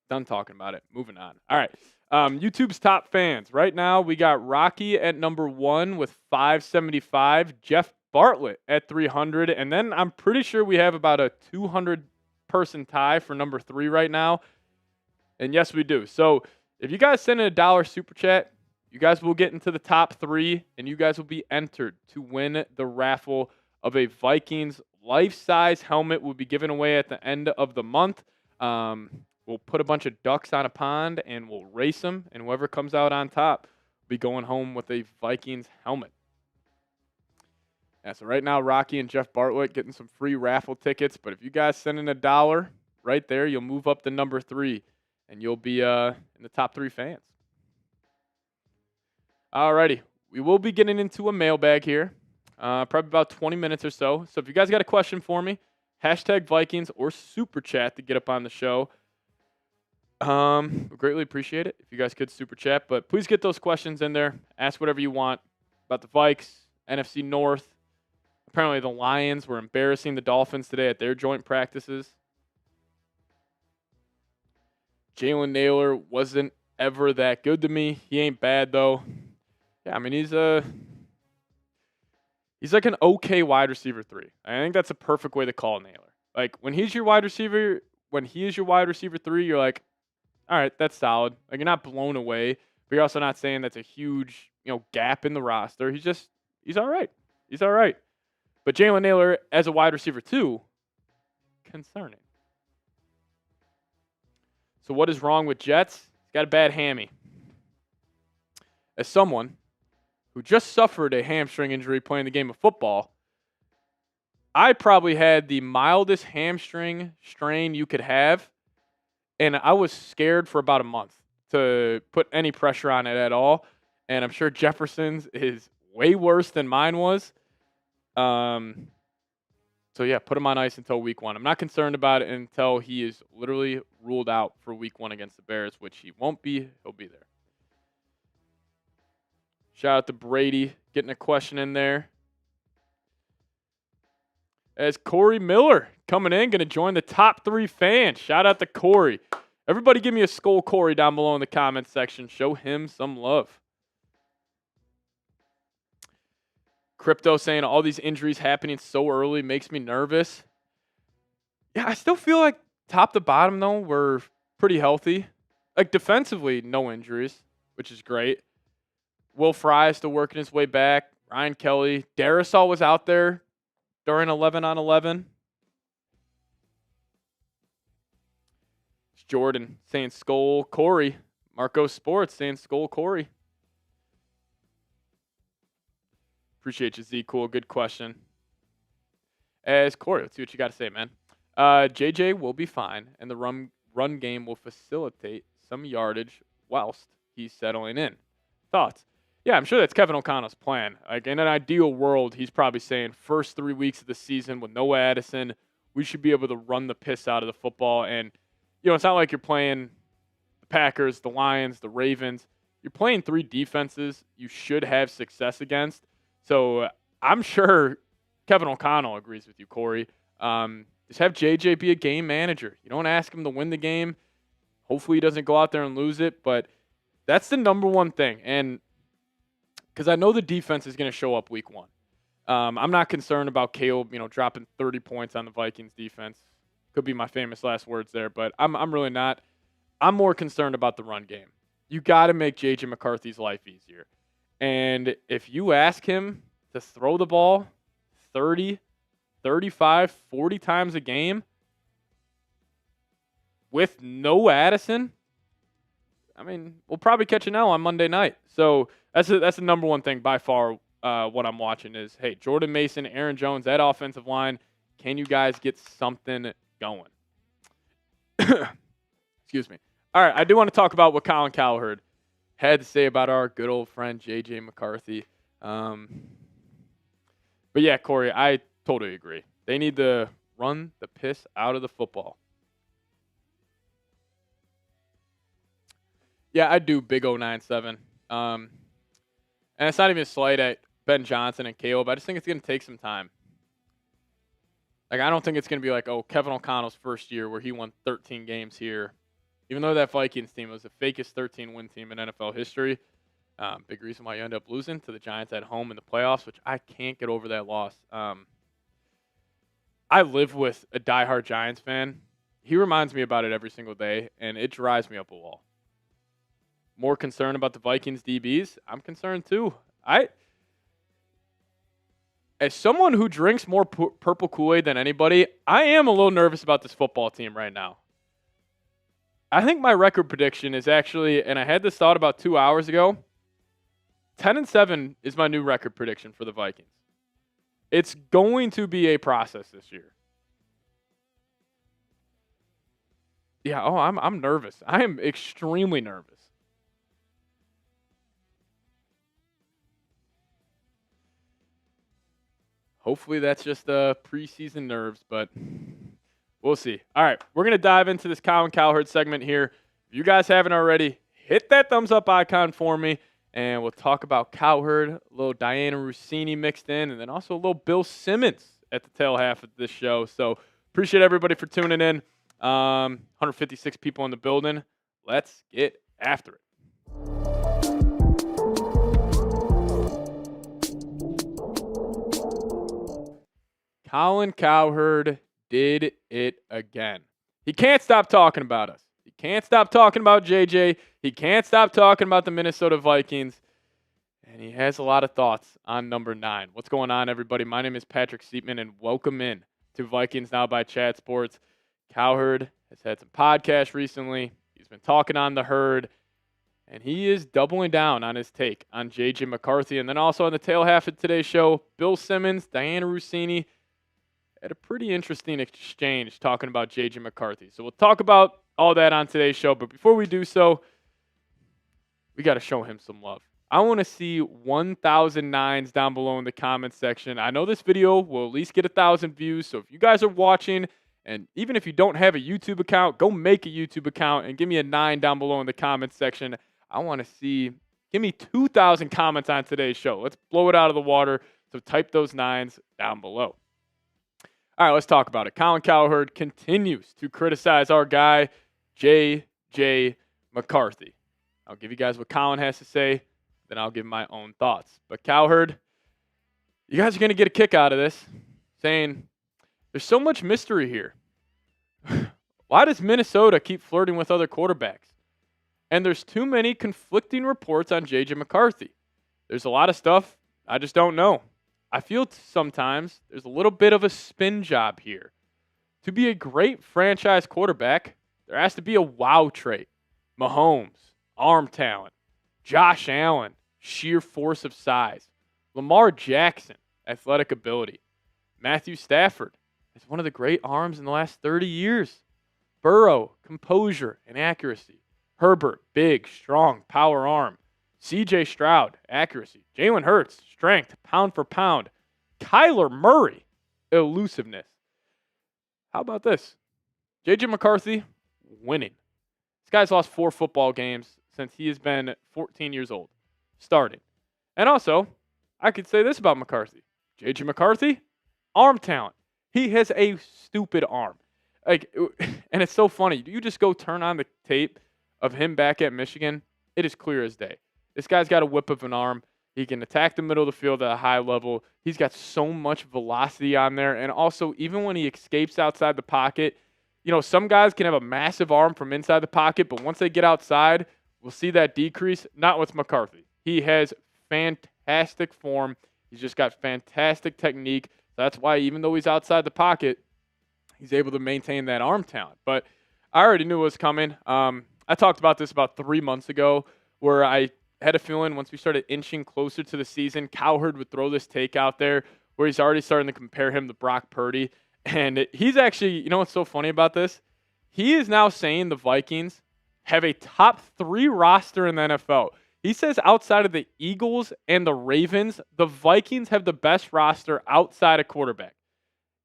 Done talking about it. Moving on. All right. YouTube's top fans. Right now, we got Rocky at number 1 with 575. Jeff Bartlett at 300. And then I'm pretty sure we have about a 200-person tie for number 3 right now. And yes, we do. So if you guys send in a $1 super chat, you guys will get into the top 3, and you guys will be entered to win the raffle of a Vikings life-size helmet will be given away at the end of the month. We'll put a bunch of ducks on a pond, and we'll race them, and whoever comes out on top will be going home with a Vikings helmet. Yeah, so right now, Rocky and Jeff Bartlett getting some free raffle tickets, but if you guys send in $1 right there, you'll move up to number 3, and you'll be in the top 3 fans. Alrighty, we will be getting into a mailbag here, probably about 20 minutes or so. So if you guys got a question for me, hashtag Vikings or super chat to get up on the show. We greatly appreciate it if you guys could super chat, but please get those questions in there. Ask whatever you want about the Vikes, NFC North. Apparently the Lions were embarrassing the Dolphins today at their joint practices. Jalen Naylor wasn't ever that good to me. He ain't bad though. Yeah, I mean he's like an okay wide receiver 3. I think that's a perfect way to call Naylor. Like when he is your wide receiver 3, you're like, all right, that's solid. Like you're not blown away, but you're also not saying that's a huge, gap in the roster. He's all right. He's all right. But Jalen Naylor as a wide receiver 2, concerning. So what is wrong with Jets? He's got a bad hammy. As someone who just suffered a hamstring injury playing the game of football, I probably had the mildest hamstring strain you could have, and I was scared for about a month to put any pressure on it at all. And I'm sure Jefferson's is way worse than mine was. So yeah, put him on ice until week 1. I'm not concerned about it until he is literally ruled out for week 1 against the Bears, which he won't be. He'll be there. Shout out to Brady getting a question in there. As Corey Miller coming in, going to join the top 3 fans. Shout out to Corey. Everybody give me a SKOL Corey down below in the comments section. Show him some love. Crypto saying all these injuries happening so early makes me nervous. Yeah, I still feel like top to bottom, though, we're pretty healthy. Like defensively, no injuries, which is great. Will Fry is still working his way back. Ryan Kelly. Darisaw was out there during 11-on-11. It's Jordan saying SKOL Corey. Marco Sports saying SKOL Corey. Appreciate you, Z. Cool. Good question. As Corey, let's see what you got to say, man. JJ will be fine, and the run game will facilitate some yardage whilst he's settling in. Thoughts? Yeah, I'm sure that's Kevin O'Connell's plan. Like in an ideal world, he's probably saying first 3 weeks of the season with no Addison, we should be able to run the piss out of the football. And it's not like you're playing the Packers, the Lions, the Ravens. You're playing 3 defenses you should have success against. So I'm sure Kevin O'Connell agrees with you, Corey. Just have JJ be a game manager. You don't ask him to win the game. Hopefully he doesn't go out there and lose it, but that's the number one thing. And because I know the defense is going to show up week 1. I'm not concerned about Caleb, dropping 30 points on the Vikings defense. Could be my famous last words there, but I'm really not. I'm more concerned about the run game. You got to make J.J. McCarthy's life easier. And if you ask him to throw the ball 30, 35, 40 times a game with no Addison, I mean, we'll probably catch an L on Monday night. So that's the number one thing by far what I'm watching is, hey, Jordan Mason, Aaron Jones, that offensive line, can you guys get something going? Excuse me. All right, I do want to talk about what Colin Cowherd had to say about our good old friend J.J. McCarthy. But yeah, Corey, I totally agree. They need to run the piss out of the football. Yeah, I do, Big 097. And it's not even a slight at Ben Johnson and Caleb. I just think it's going to take some time. Like, I don't think it's going to be like, Kevin O'Connell's first year where he won 13 games here. Even though that Vikings team was the fakest 13-win team in NFL history. Big reason why you end up losing to the Giants at home in the playoffs, which I can't get over that loss. I live with a diehard Giants fan. He reminds me about it every single day, and it drives me up a wall. More concerned about the Vikings DBs? I'm concerned too. as someone who drinks more purple Kool-Aid than anybody, I am a little nervous about this football team right now. I think my record prediction is actually, and I had this thought about 2 hours ago, 10-7 is my new record prediction for the Vikings. It's going to be a process this year. Yeah, I'm nervous. I am extremely nervous. Hopefully that's just preseason nerves, but we'll see. All right, we're going to dive into this Colin Cowherd segment here. If you guys haven't already, hit that thumbs up icon for me, and we'll talk about Cowherd, a little Diana Rossini mixed in, and then also a little Bill Simmons at the tail half of this show. So appreciate everybody for tuning in. 156 people in the building. Let's get after it. Colin Cowherd did it again. He can't stop talking about us. He can't stop talking about JJ. He can't stop talking about the Minnesota Vikings. And he has a lot of thoughts on number 9. What's going on, everybody? My name is Patrick Siepman, and welcome in to Vikings Now by Chat Sports. Cowherd has had some podcasts recently. He's been talking on the herd, and he is doubling down on his take on J.J. McCarthy. And then also on the tail half of today's show, Bill Simmons, Diana Rossini had a pretty interesting exchange talking about J.J. McCarthy. So we'll talk about all that on today's show. But before we do so, we got to show him some love. I want to see 1,000 nines down below in the comments section. I know this video will at least get 1,000 views. So if you guys are watching, and even if you don't have a YouTube account, go make a YouTube account and give me a 9 down below in the comments section. I want to see, give me 2,000 comments on today's show. Let's blow it out of the water. So type those 9s down below. All right, let's talk about it. Colin Cowherd continues to criticize our guy, J.J. McCarthy. I'll give you guys what Colin has to say, then I'll give my own thoughts. But Cowherd, you guys are going to get a kick out of this, saying there's so much mystery here. Why does Minnesota keep flirting with other quarterbacks? And there's too many conflicting reports on J.J. McCarthy. There's a lot of stuff I just don't know. I feel sometimes there's a little bit of a spin job here. To be a great franchise quarterback, there has to be a wow trait. Mahomes, arm talent. Josh Allen, sheer force of size. Lamar Jackson, athletic ability. Matthew Stafford is one of the great arms in the last 30 years. Burrow, composure and accuracy. Herbert, big, strong, power arm. C.J. Stroud, accuracy. Jalen Hurts, strength, pound for pound. Kyler Murray, elusiveness. How about this? J.J. McCarthy, winning. This guy's lost 4 football games since he has been 14 years old, starting. And also, I could say this about McCarthy. J.J. McCarthy, arm talent. He has a stupid arm. And it's so funny. You just go turn on the tape of him back at Michigan. It is clear as day. This guy's got a whip of an arm. He can attack the middle of the field at a high level. He's got so much velocity on there. And also, even when he escapes outside the pocket, you know, some guys can have a massive arm from inside the pocket, but once they get outside, we'll see that decrease. Not with McCarthy. He has fantastic form. He's just got fantastic technique. That's why even though he's outside the pocket, he's able to maintain that arm talent. But I already knew it was coming. I talked about this about 3 months ago where I had a feeling once we started inching closer to the season, Cowherd would throw this take out there where he's already starting to compare him to Brock Purdy. And he's actually, you know what's so funny about this? He is now saying the Vikings have a top 3 roster in the NFL. He says outside of the Eagles and the Ravens, the Vikings have the best roster outside of quarterback.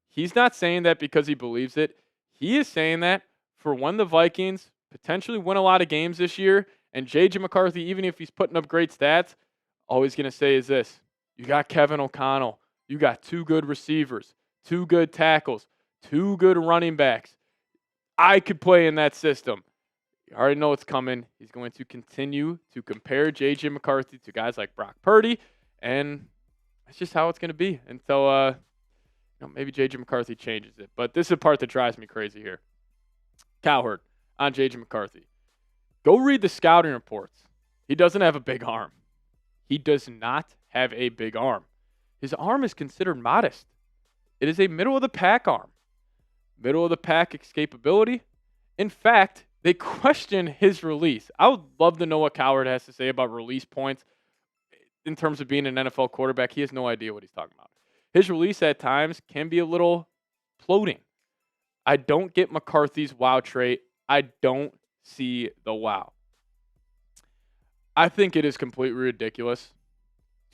He's not saying that because he believes it. He is saying that for when the Vikings potentially win a lot of games this year, and J.J. McCarthy, even if he's putting up great stats, all he's going to say is this. You got Kevin O'Connell. You got 2 good receivers, 2 good tackles, 2 good running backs. I could play in that system. You already know it's coming. He's going to continue to compare J.J. McCarthy to guys like Brock Purdy, and that's just how it's going to be until maybe J.J. McCarthy changes it. But this is the part that drives me crazy here. Cowherd on J.J. McCarthy. Go read the scouting reports. He doesn't have a big arm. He does not have a big arm. his arm is considered modest. It is a middle-of-the-pack arm. Middle-of-the-pack escapability. In fact, they question his release. I would love to know what Cowherd has to say about release points in terms of being an NFL quarterback. He has no idea what he's talking about. His release at times can be a little floating. I don't get McCarthy's wow trait. I don't see the wow. I think it is completely ridiculous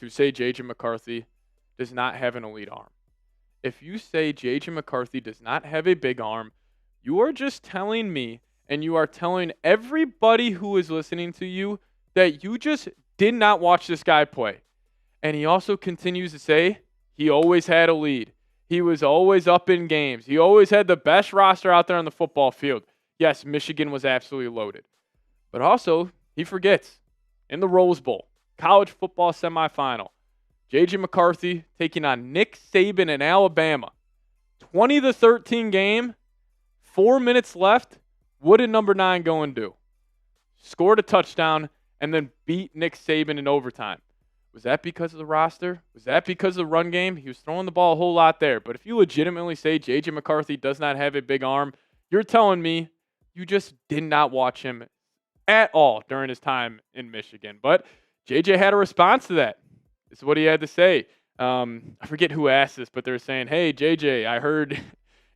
to say J.J. McCarthy does not have an elite arm. If you say J.J. McCarthy does not have a big arm, you are just telling me and you are telling everybody who is listening to you that you just did not watch this guy play. And he also continues to say he always had a lead. He was always up in games. He always had the best roster out there on the football field. Yes, Michigan was absolutely loaded. But also, he forgets, in the Rose Bowl, college football semifinal, J.J. McCarthy taking on Nick Saban in Alabama. 20-13 game, 4 minutes left. What did number 9 go and do? Scored a touchdown and then beat Nick Saban in overtime. Was that because of the roster? Was that because of the run game? He was throwing the ball a whole lot there. But if you legitimately say J.J. McCarthy does not have a big arm, you're telling me you just did not watch him at all during his time in Michigan. But J.J. had a response to that. This is what he had to say. I forget who asked this, but they were saying, hey, J.J., I heard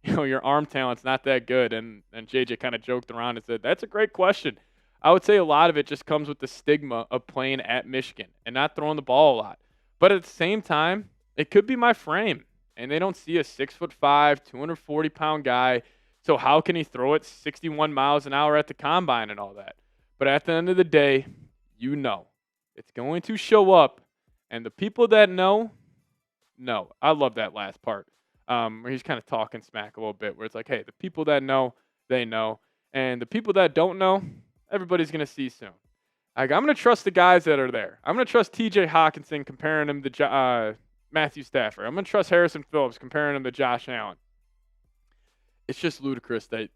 your arm talent's not that good. And J.J. kind of joked around and said, that's a great question. I would say a lot of it just comes with the stigma of playing at Michigan and not throwing the ball a lot. But at the same time, it could be my frame. And they don't see a 6'5", 240-pound guy. So how can he throw it 61 miles an hour at the combine and all that? But at the end of the day, you know, it's going to show up. And the people that know. I love that last part. Where he's kind of talking smack a little bit, where it's like, hey, the people that know, they know. And the people that don't know, everybody's going to see soon. Like, I'm going to trust the guys that are there. I'm going to trust T.J. Hawkinson comparing him to Matthew Stafford. I'm going to trust Harrison Phillips comparing him to Josh Allen. It's just ludicrous that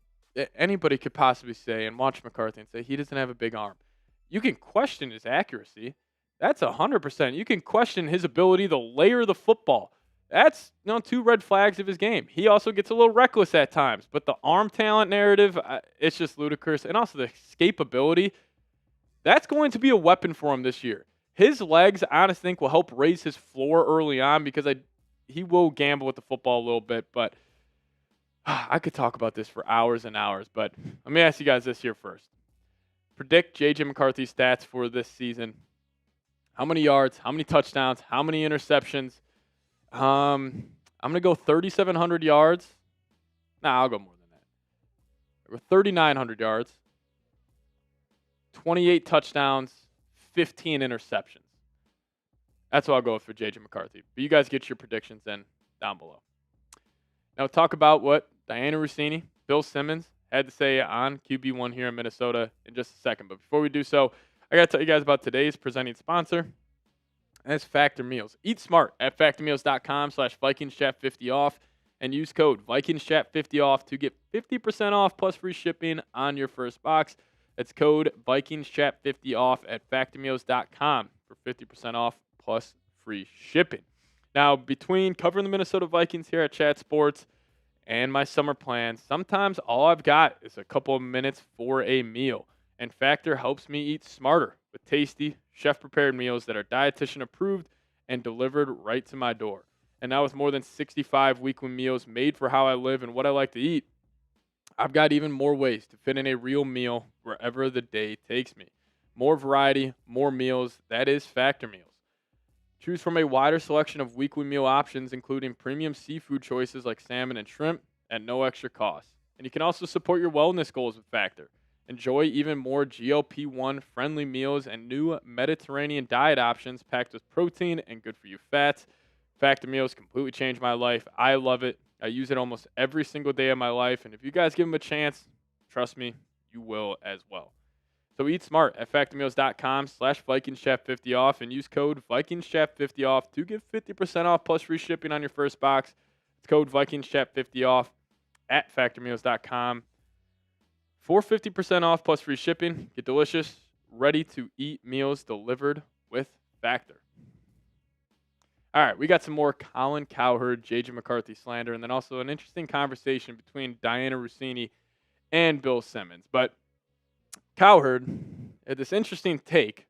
anybody could possibly say and watch McCarthy and say he doesn't have a big arm. You can question his accuracy. That's 100%. You can question his ability to layer the football. That's 2 red flags of his game. He also gets a little reckless at times. But the arm talent narrative, it's just ludicrous. And also the escapability, that's going to be a weapon for him this year. His legs, I honestly think, will help raise his floor early on because he will gamble with the football a little bit. But I could talk about this for hours and hours. But let me ask you guys this here first. Predict J.J. McCarthy's stats for this season. How many yards, how many touchdowns, how many interceptions? I'm going to go 3,700 yards. I'll go more than that. I'll go 3,900 yards, 28 touchdowns, 15 interceptions. That's what I'll go with for J.J. McCarthy. But you guys get your predictions in down below. Now talk about what Diana Rossini, Bill Simmons had to say on QB1 here in Minnesota in just a second. But before we do so, I got to tell you guys about today's presenting sponsor. And it's Factor Meals. Eat smart at factormeals.com/VikingsChat50 off and use code VikingsChat50 off to get 50% off plus free shipping on your first box. That's code VikingsChat50 off at factormeals.com for 50% off plus free shipping. Now, between covering the Minnesota Vikings here at Chat Sports and my summer plans, sometimes all I've got is a couple of minutes for a meal. And Factor helps me eat smarter with tasty, chef-prepared meals that are dietitian approved and delivered right to my door. And now with more than 65 weekly meals made for how I live and what I like to eat, I've got even more ways to fit in a real meal wherever the day takes me. More variety, more meals, that is Factor Meals. Choose from a wider selection of weekly meal options, including premium seafood choices like salmon and shrimp at no extra cost. And you can also support your wellness goals with Factor. Enjoy even more GLP-1 friendly meals and new Mediterranean diet options packed with protein and good-for-you fats. Factor meals completely changed my life. I love it. I use it almost every single day of my life. And if you guys give them a chance, trust me, you will as well. So eat smart at factormeals.com/VikingsChat50 off and use code VikingsChat50 off to get 50% off plus free shipping on your first box. It's code VikingsChat50 off at factormeals.com. For 50% off plus free shipping, get delicious, ready-to-eat meals delivered with Factor. All right, we got some more Colin Cowherd, J.J. McCarthy slander, and then also an interesting conversation between Diana Rossini and Bill Simmons. But Cowherd had this interesting take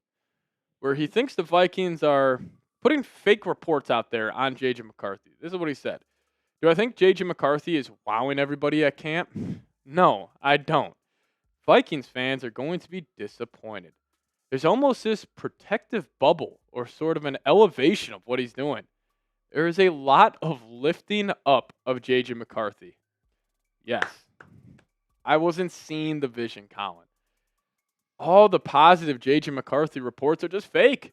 where he thinks the Vikings are putting fake reports out there on J.J. McCarthy. This is what he said. Do I think J.J. McCarthy is wowing everybody at camp? No, I don't. Vikings fans are going to be disappointed. There's almost this protective bubble or sort of an elevation of what he's doing. There is a lot of lifting up of J.J. McCarthy. Yes. I wasn't seeing the vision, Colin. All the positive J.J. McCarthy reports are just fake.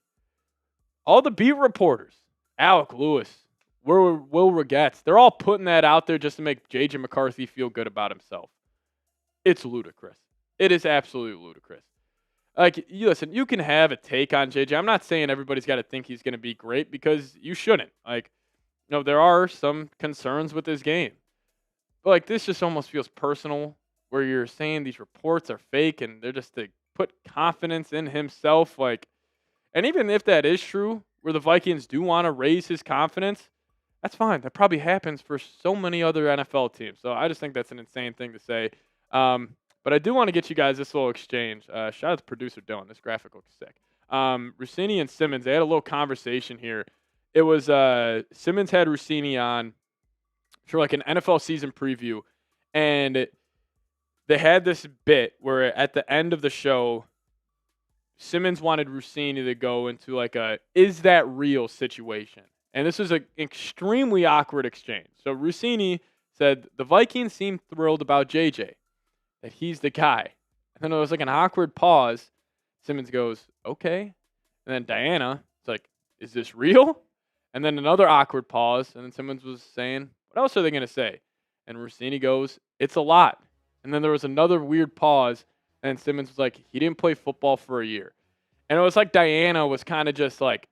All the beat reporters, Alec Lewis, Will Regetz, they're all putting that out there just to make J.J. McCarthy feel good about himself. It's ludicrous. It is absolutely ludicrous. Like, listen, you can have a take on JJ. I'm not saying everybody's got to think he's going to be great because you shouldn't. Like, there are some concerns with his game. But, like, this just almost feels personal where you're saying these reports are fake and they're just to put confidence in himself. Like, and even if that is true, where the Vikings do want to raise his confidence, that's fine. That probably happens for so many other NFL teams. So I just think that's an insane thing to say. But I do want to get you guys this little exchange. Shout out to producer Dylan. This graphic looks sick. Rossini and Simmons, they had a little conversation here. It was Simmons had Rossini on for like an NFL season preview. And they had this bit where at the end of the show, Simmons wanted Rossini to go into like a is that real situation. And this was an extremely awkward exchange. So Rossini said, the Vikings seem thrilled about JJ. That he's the guy. And then there was like an awkward pause. Simmons goes, okay. And then Diana, it's like, is this real? And then another awkward pause. And then Simmons was saying, what else are they going to say? And Rossini goes, it's a lot. And then there was another weird pause. And Simmons was like, he didn't play football for a year. And it was like Diana was kind of just like,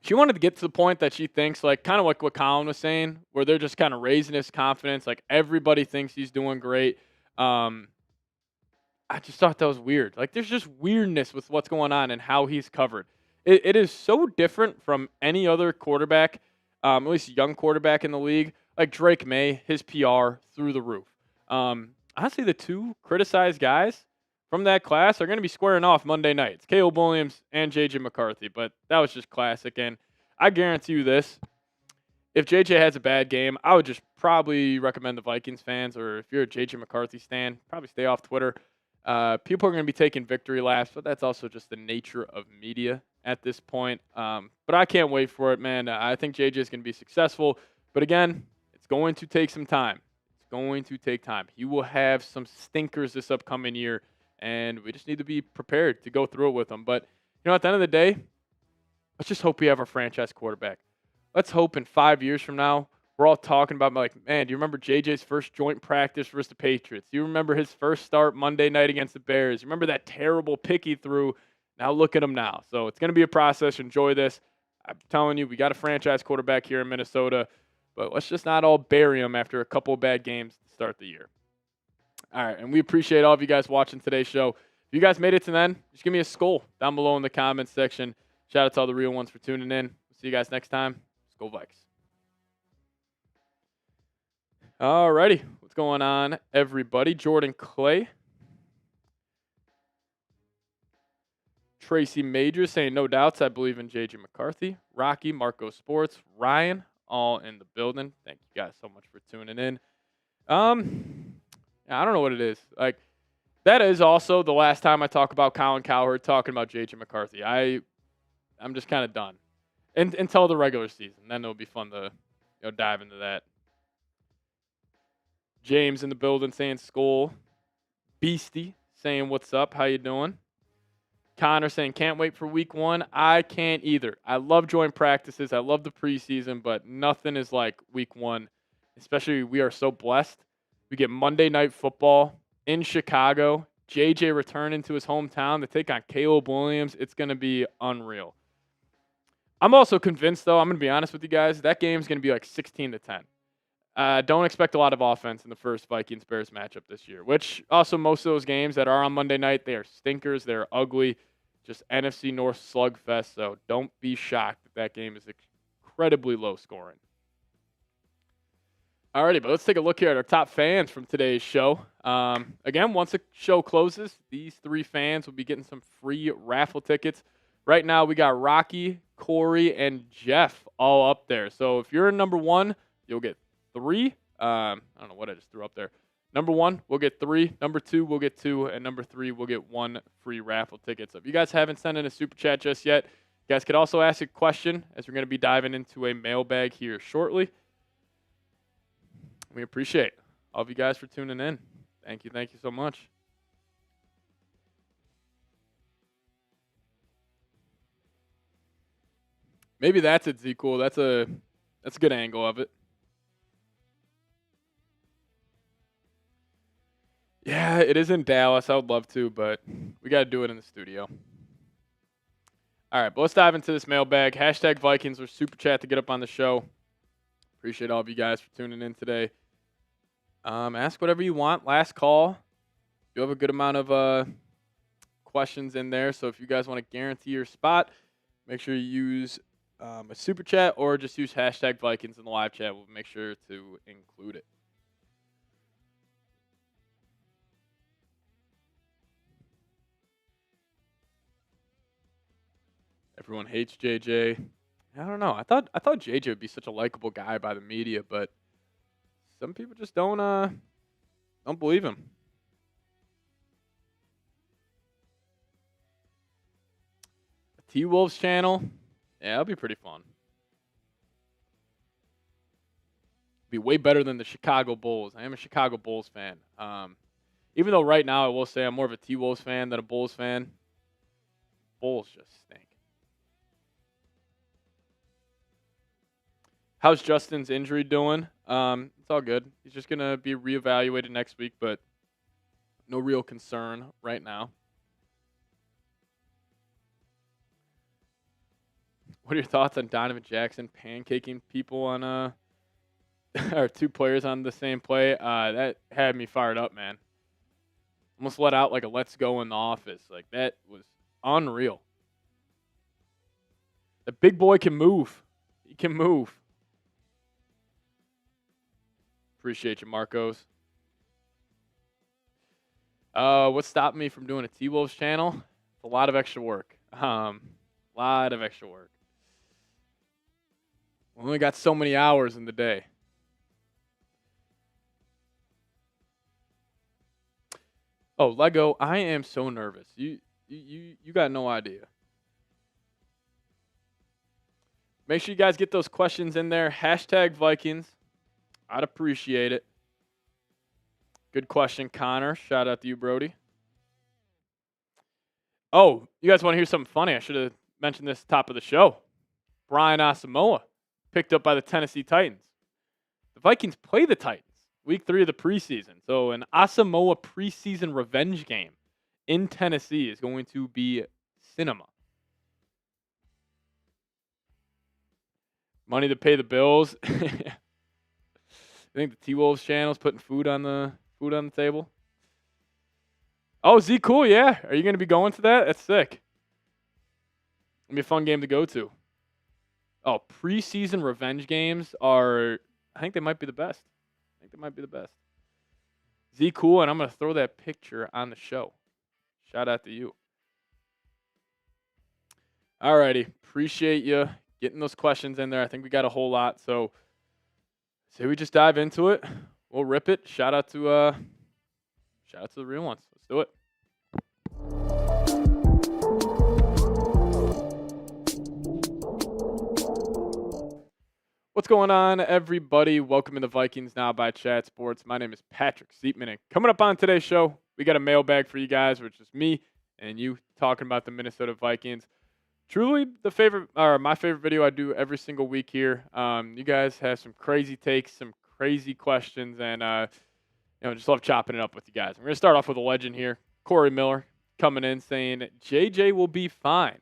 she wanted to get to the point that she thinks, like, kind of like what Colin was saying, where they're just kind of raising his confidence. Like, everybody thinks he's doing great. I just thought that was weird. Like, there's just weirdness with what's going on and how he's covered. It is so different from any other quarterback, at least young quarterback in the league. Like Drake May, his PR through the roof. Honestly, the two criticized guys from that class are going to be squaring off Monday night. It's Caleb Williams and J.J. McCarthy, but that was just classic. And I guarantee you this. If JJ has a bad game, I would just probably recommend the Vikings fans, or if you're a JJ McCarthy stan, probably stay off Twitter. People are going to be taking victory laps, but that's also just the nature of media at this point. But I can't wait for it, man. I think JJ is going to be successful. But again, it's going to take some time. It's going to take time. He will have some stinkers this upcoming year, and we just need to be prepared to go through it with them. But, at the end of the day, let's just hope we have our franchise quarterback. Let's hope in 5 years from now, we're all talking about, like, man, do you remember JJ's first joint practice versus the Patriots? Do you remember his first start Monday night against the Bears? You remember that terrible pick he threw? Now look at him now. So it's going to be a process. Enjoy this. I'm telling you, we got a franchise quarterback here in Minnesota, but let's just not all bury him after a couple of bad games to start the year. All right, and we appreciate all of you guys watching today's show. If you guys made it to the end, just give me a SKOL down below in the comments section. Shout out to all the real ones for tuning in. See you guys next time. SKOL Vikes. Alrighty, what's going on, everybody? Jordan Clay. Tracy Majors saying, no doubts, I believe in J.J. McCarthy. Rocky, Marco Sports, Ryan, all in the building. Thank you guys so much for tuning in. I don't know what it is. Like, that is also the last time I talk about Colin Cowherd talking about J.J. McCarthy. I'm just kind of done. Until the regular season. Then it'll be fun to dive into that. James in the building saying SKOL. Beastie saying what's up. How you doing? Connor saying can't wait for week 1. I can't either. I love joint practices. I love the preseason, but nothing is like week 1. Especially we are so blessed. We get Monday Night Football in Chicago. JJ returning to his hometown to take on Caleb Williams. It's going to be unreal. I'm also convinced, though, I'm going to be honest with you guys, that game's going to be like 16-10. Don't expect a lot of offense in the first Vikings-Bears matchup this year, which also most of those games that are on Monday night, they are stinkers. They're ugly, just NFC North slugfest. So don't be shocked that that game is incredibly low scoring. Alrighty, but let's take a look here at our top fans from today's show. Again, once the show closes, these 3 fans will be getting some free raffle tickets. Right now, we got Rocky, Corey, and Jeff all up there. So if you're in number 1, you'll get 3. I don't know what I just threw up there. Number 1, we'll get 3. Number 2, we'll get 2. And number 3, we'll get 1 free raffle ticket. So if you guys haven't sent in a super chat just yet, you guys could also ask a question as we're going to be diving into a mailbag here shortly. We appreciate all of you guys for tuning in. Thank you so much. Maybe that's it, Z-Cool. That's a good angle of it. Yeah, it is in Dallas. I would love to, but we got to do it in the studio. All right, but let's dive into this mailbag. Hashtag Vikings or super chat to get up on the show. Appreciate all of you guys for tuning in today. Ask whatever you want. Last call. You have a good amount of questions in there. So if you guys want to guarantee your spot, make sure you use a super chat or just use hashtag Vikings in the live chat. We'll make sure to include it. Everyone hates JJ. I don't know. I thought JJ would be such a likable guy by the media, but some people just don't believe him. A T-Wolves channel? Yeah, that'll be pretty fun. Be way better than the Chicago Bulls. I am a Chicago Bulls fan. Even though right now I will say I'm more of a T-Wolves fan than a Bulls fan. Bulls just stink. How's Justin's injury doing? It's all good. He's just going to be reevaluated next week, but no real concern right now. What are your thoughts on Donovan Jackson pancaking people on or 2 players on the same play? That had me fired up, man. Almost let out like a let's go in the office. Like, that was unreal. The big boy can move. He can move. Appreciate you, Marcos. What's stopping me from doing a T-Wolves channel? It's a lot of extra work. Lot of extra work. We only got so many hours in the day. Oh, Lego, I am so nervous. You got no idea. Make sure you guys get those questions in there. Hashtag Vikings. I'd appreciate it. Good question, Connor. Shout out to you, Brody. Oh, you guys want to hear something funny? I should have mentioned this top of the show. Brian Asamoah picked up by the Tennessee Titans. The Vikings play the Titans week 3 of the preseason. So an Asamoah preseason revenge game in Tennessee is going to be cinema. Money to pay the bills. I think the T-Wolves channel is putting food on the table. Oh, Z, cool, yeah. Are you going to be going to that? That's sick. It'll be a fun game to go to. Oh, preseason revenge games I think they might be the best. Z, cool, and I'm going to throw that picture on the show. Shout out to you. Alrighty, appreciate you getting those questions in there. I think we got a whole lot, so say we just dive into it. We'll rip it. Shout out to the real ones. Let's do it. What's going on, everybody? Welcome to the Vikings Now by Chat Sports. My name is Patrick Siepman, and coming up on today's show, we got a mailbag for you guys, which is me and you talking about the Minnesota Vikings. Truly my favorite video I do every single week here. You guys have some crazy takes, some crazy questions, and just love chopping it up with you guys. We're going to start off with a legend here, Corey Miller, coming in saying JJ will be fine,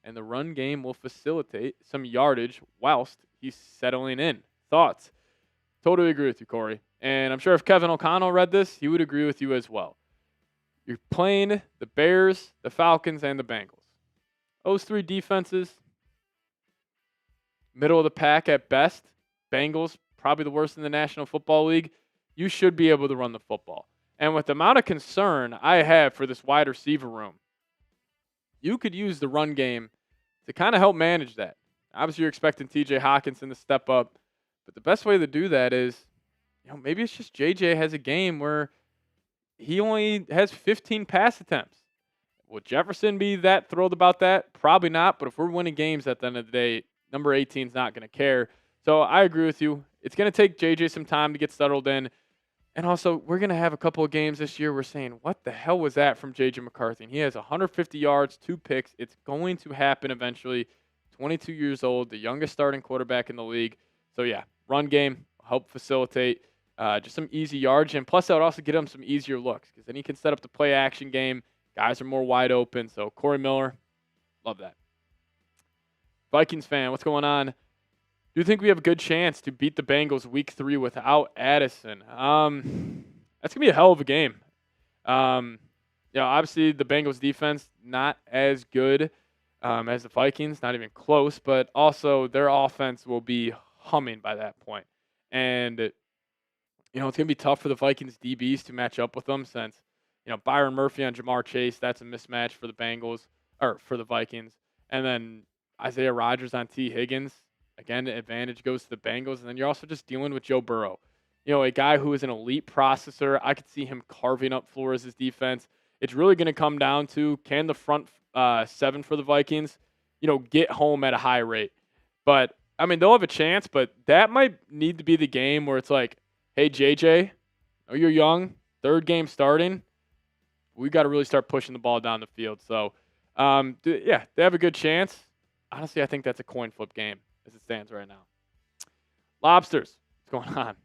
and the run game will facilitate some yardage whilst he's settling in. Thoughts? Totally agree with you, Corey. And I'm sure if Kevin O'Connell read this, he would agree with you as well. You're playing the Bears, the Falcons, and the Bengals. Those 3 defenses, middle of the pack at best. Bengals, probably the worst in the National Football League. You should be able to run the football. And with the amount of concern I have for this wide receiver room, you could use the run game to kind of help manage that. Obviously, you're expecting TJ Hawkinson to step up, but the best way to do that is, maybe it's just JJ has a game where he only has 15 pass attempts. Will Jefferson be that thrilled about that? Probably not, but if we're winning games at the end of the day, number 18 is not going to care. So I agree with you. It's going to take JJ some time to get settled in. And also, we're going to have a couple of games this year we're saying, what the hell was that from J.J. McCarthy? And he has 150 yards, 2 picks. It's going to happen eventually. 22 years old, the youngest starting quarterback in the league. So, yeah, run game, help facilitate just some easy yards. And plus, that would also get him some easier looks because then he can set up the play action game. Guys are more wide open. So, Corey Miller, love that. Vikings fan, what's going on? Do you think we have a good chance to beat the Bengals week 3 without Addison? That's going to be a hell of a game. Obviously the Bengals defense not as good as the Vikings, not even close, but also their offense will be humming by that point. And, it's going to be tough for the Vikings DBs to match up with them since, Byron Murphy on Jamar Chase, that's a mismatch for the Bengals, or for the Vikings. And then Isaiah Rodgers on T. Higgins. Again, the advantage goes to the Bengals, and then you're also just dealing with Joe Burrow. A guy who is an elite processor. I could see him carving up Flores' defense. It's really going to come down to, can the front 7 for the Vikings, get home at a high rate. But, they'll have a chance, but that might need to be the game where it's like, hey, JJ, you're young, 3rd game starting. We got to really start pushing the ball down the field. So, they have a good chance. Honestly, I think that's a coin flip game as it stands right now. Lobsters, what's going on?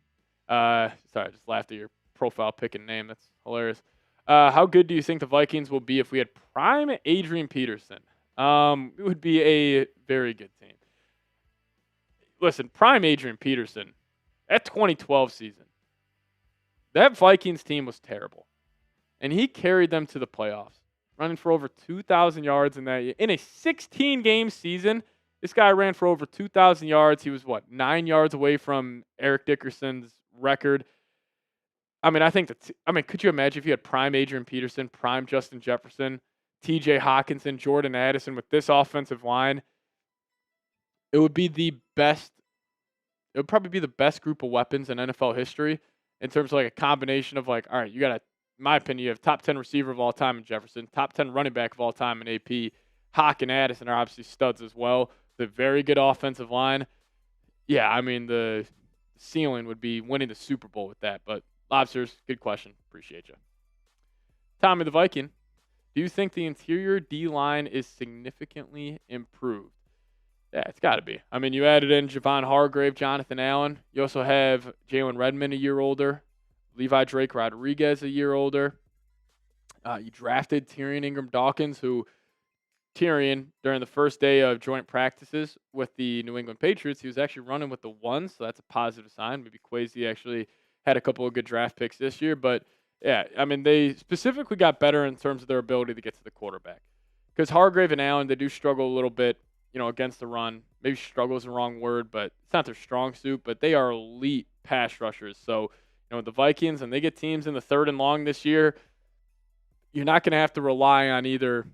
Sorry, I just laughed at your profile pick and name. That's hilarious. How good do you think the Vikings will be if we had prime Adrian Peterson? It would be a very good team. Listen, prime Adrian Peterson, that 2012 season, that Vikings team was terrible. And he carried them to the playoffs, running for over 2,000 yards in that year. In a 16-game season, this guy ran for over 2,000 yards. He was, 9 yards away from Eric Dickerson's record. Could you imagine if you had prime Adrian Peterson, prime Justin Jefferson, TJ Hawkinson, Jordan Addison with this offensive line? It would be the best. It would probably be the best group of weapons in NFL history in terms of a combination of all right, you got in my opinion, you have top 10 receiver of all time in Jefferson, top 10 running back of all time in AP. Hawk and Addison are obviously studs as well. The very good offensive line. Yeah, the ceiling would be winning the Super Bowl with that. But Lobsters, good question. Appreciate you. Tommy the Viking, do you think the interior D-line is significantly improved? Yeah, it's got to be. You added in Javon Hargrave, Jonathan Allen. You also have Jalen Redmond a year older. Levi Drake Rodriguez a year older. You drafted Tyrion Ingram Dawkins, who Tyrion, during the first day of joint practices with the New England Patriots, he was actually running with the 1, so that's a positive sign. Maybe Kwesi actually had a couple of good draft picks this year. But, yeah, they specifically got better in terms of their ability to get to the quarterback. Because Hargrave and Allen, they do struggle a little bit, against the run. Maybe struggle is the wrong word, but it's not their strong suit. But they are elite pass rushers. So, the Vikings, and they get teams in the 3rd and long this year, you're not going to have to rely on either,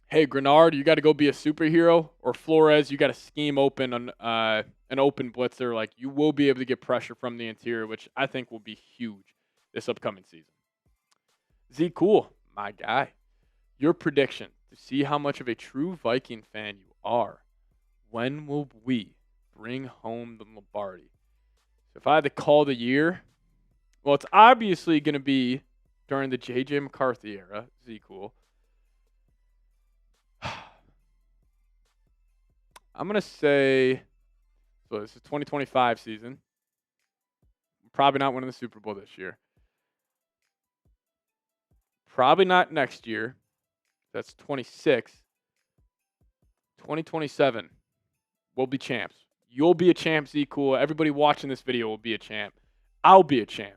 hey, Grenard, you got to go be a superhero, or Flores, you got to scheme open an open blitzer. You will be able to get pressure from the interior, which I think will be huge this upcoming season. Z Cool, my guy, your prediction to see how much of a true Viking fan you are. When will we bring home the Lombardi? So if I had to call the year, well, it's obviously going to be during the J.J. McCarthy era. Z Cool. I'm going to say, so this is 2025 season. Probably not winning the Super Bowl this year. Probably not next year. That's 26. 2027, we'll be champs. You'll be a champ, Z Cool. Everybody watching this video will be a champ. I'll be a champ.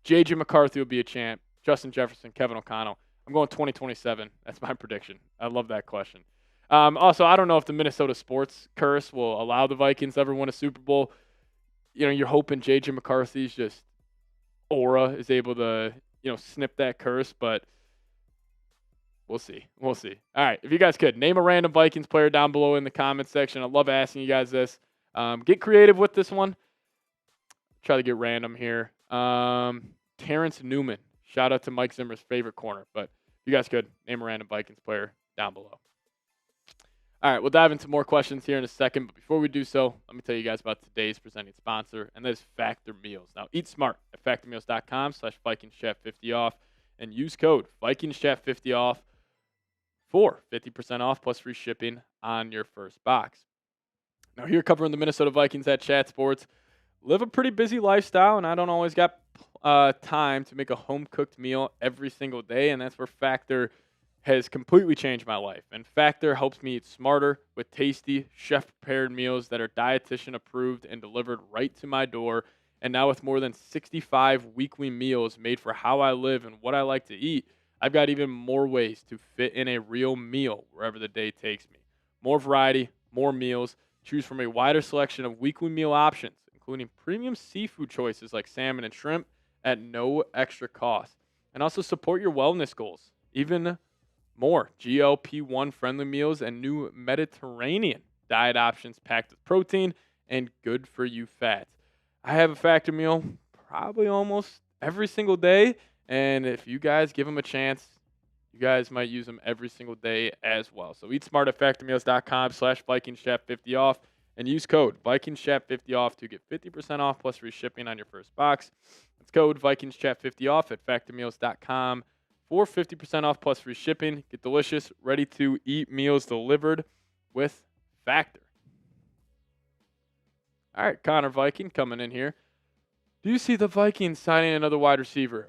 J.J. McCarthy will be a champ. Justin Jefferson, Kevin O'Connell. I'm going 2027. That's my prediction. I love that question. Also, I don't know if the Minnesota sports curse will allow the Vikings to ever win a Super Bowl. You're hoping J.J. McCarthy's just aura is able to, snip that curse, but we'll see. We'll see. All right. If you guys could, name a random Vikings player down below in the comments section. I love asking you guys this. Get creative with this one. Try to get random here. Terrence Newman. Shout out to Mike Zimmer's favorite corner. But if you guys could, name a random Vikings player down below. All right, we'll dive into more questions here in a second. But before we do so, let me tell you guys about today's presenting sponsor, and that is Factor Meals. Now, eat smart at factormeals.com/VikingsChat50 off and use code VikingsChat50 off for 50% off plus free shipping on your first box. Now, here covering the Minnesota Vikings at Chat Sports. Live a pretty busy lifestyle, and I don't always got time to make a home-cooked meal every single day, and that's where Factor has completely changed my life. And Factor helps me eat smarter with tasty, chef-prepared meals that are dietitian approved and delivered right to my door. And now with more than 65 weekly meals made for how I live and what I like to eat, I've got even more ways to fit in a real meal wherever the day takes me. More variety, more meals. Choose from a wider selection of weekly meal options, including premium seafood choices like salmon and shrimp at no extra cost. And also support your wellness goals. Even more GLP-1 friendly meals and new Mediterranean diet options packed with protein and good for you fats. I have a Factor meal probably almost every single day, and if you guys give them a chance, you guys might use them every single day as well. So eat smart at factormeals.com/VikingsChat50 off and use code VikingsChat50 off to get 50% off plus free shipping on your first box. It's code VikingsChat50 off at factormeals.com for 50% off plus free shipping. Get delicious, ready-to-eat meals delivered with Factor. All right, Connor Viking coming in here. Do you see the Vikings signing another wide receiver?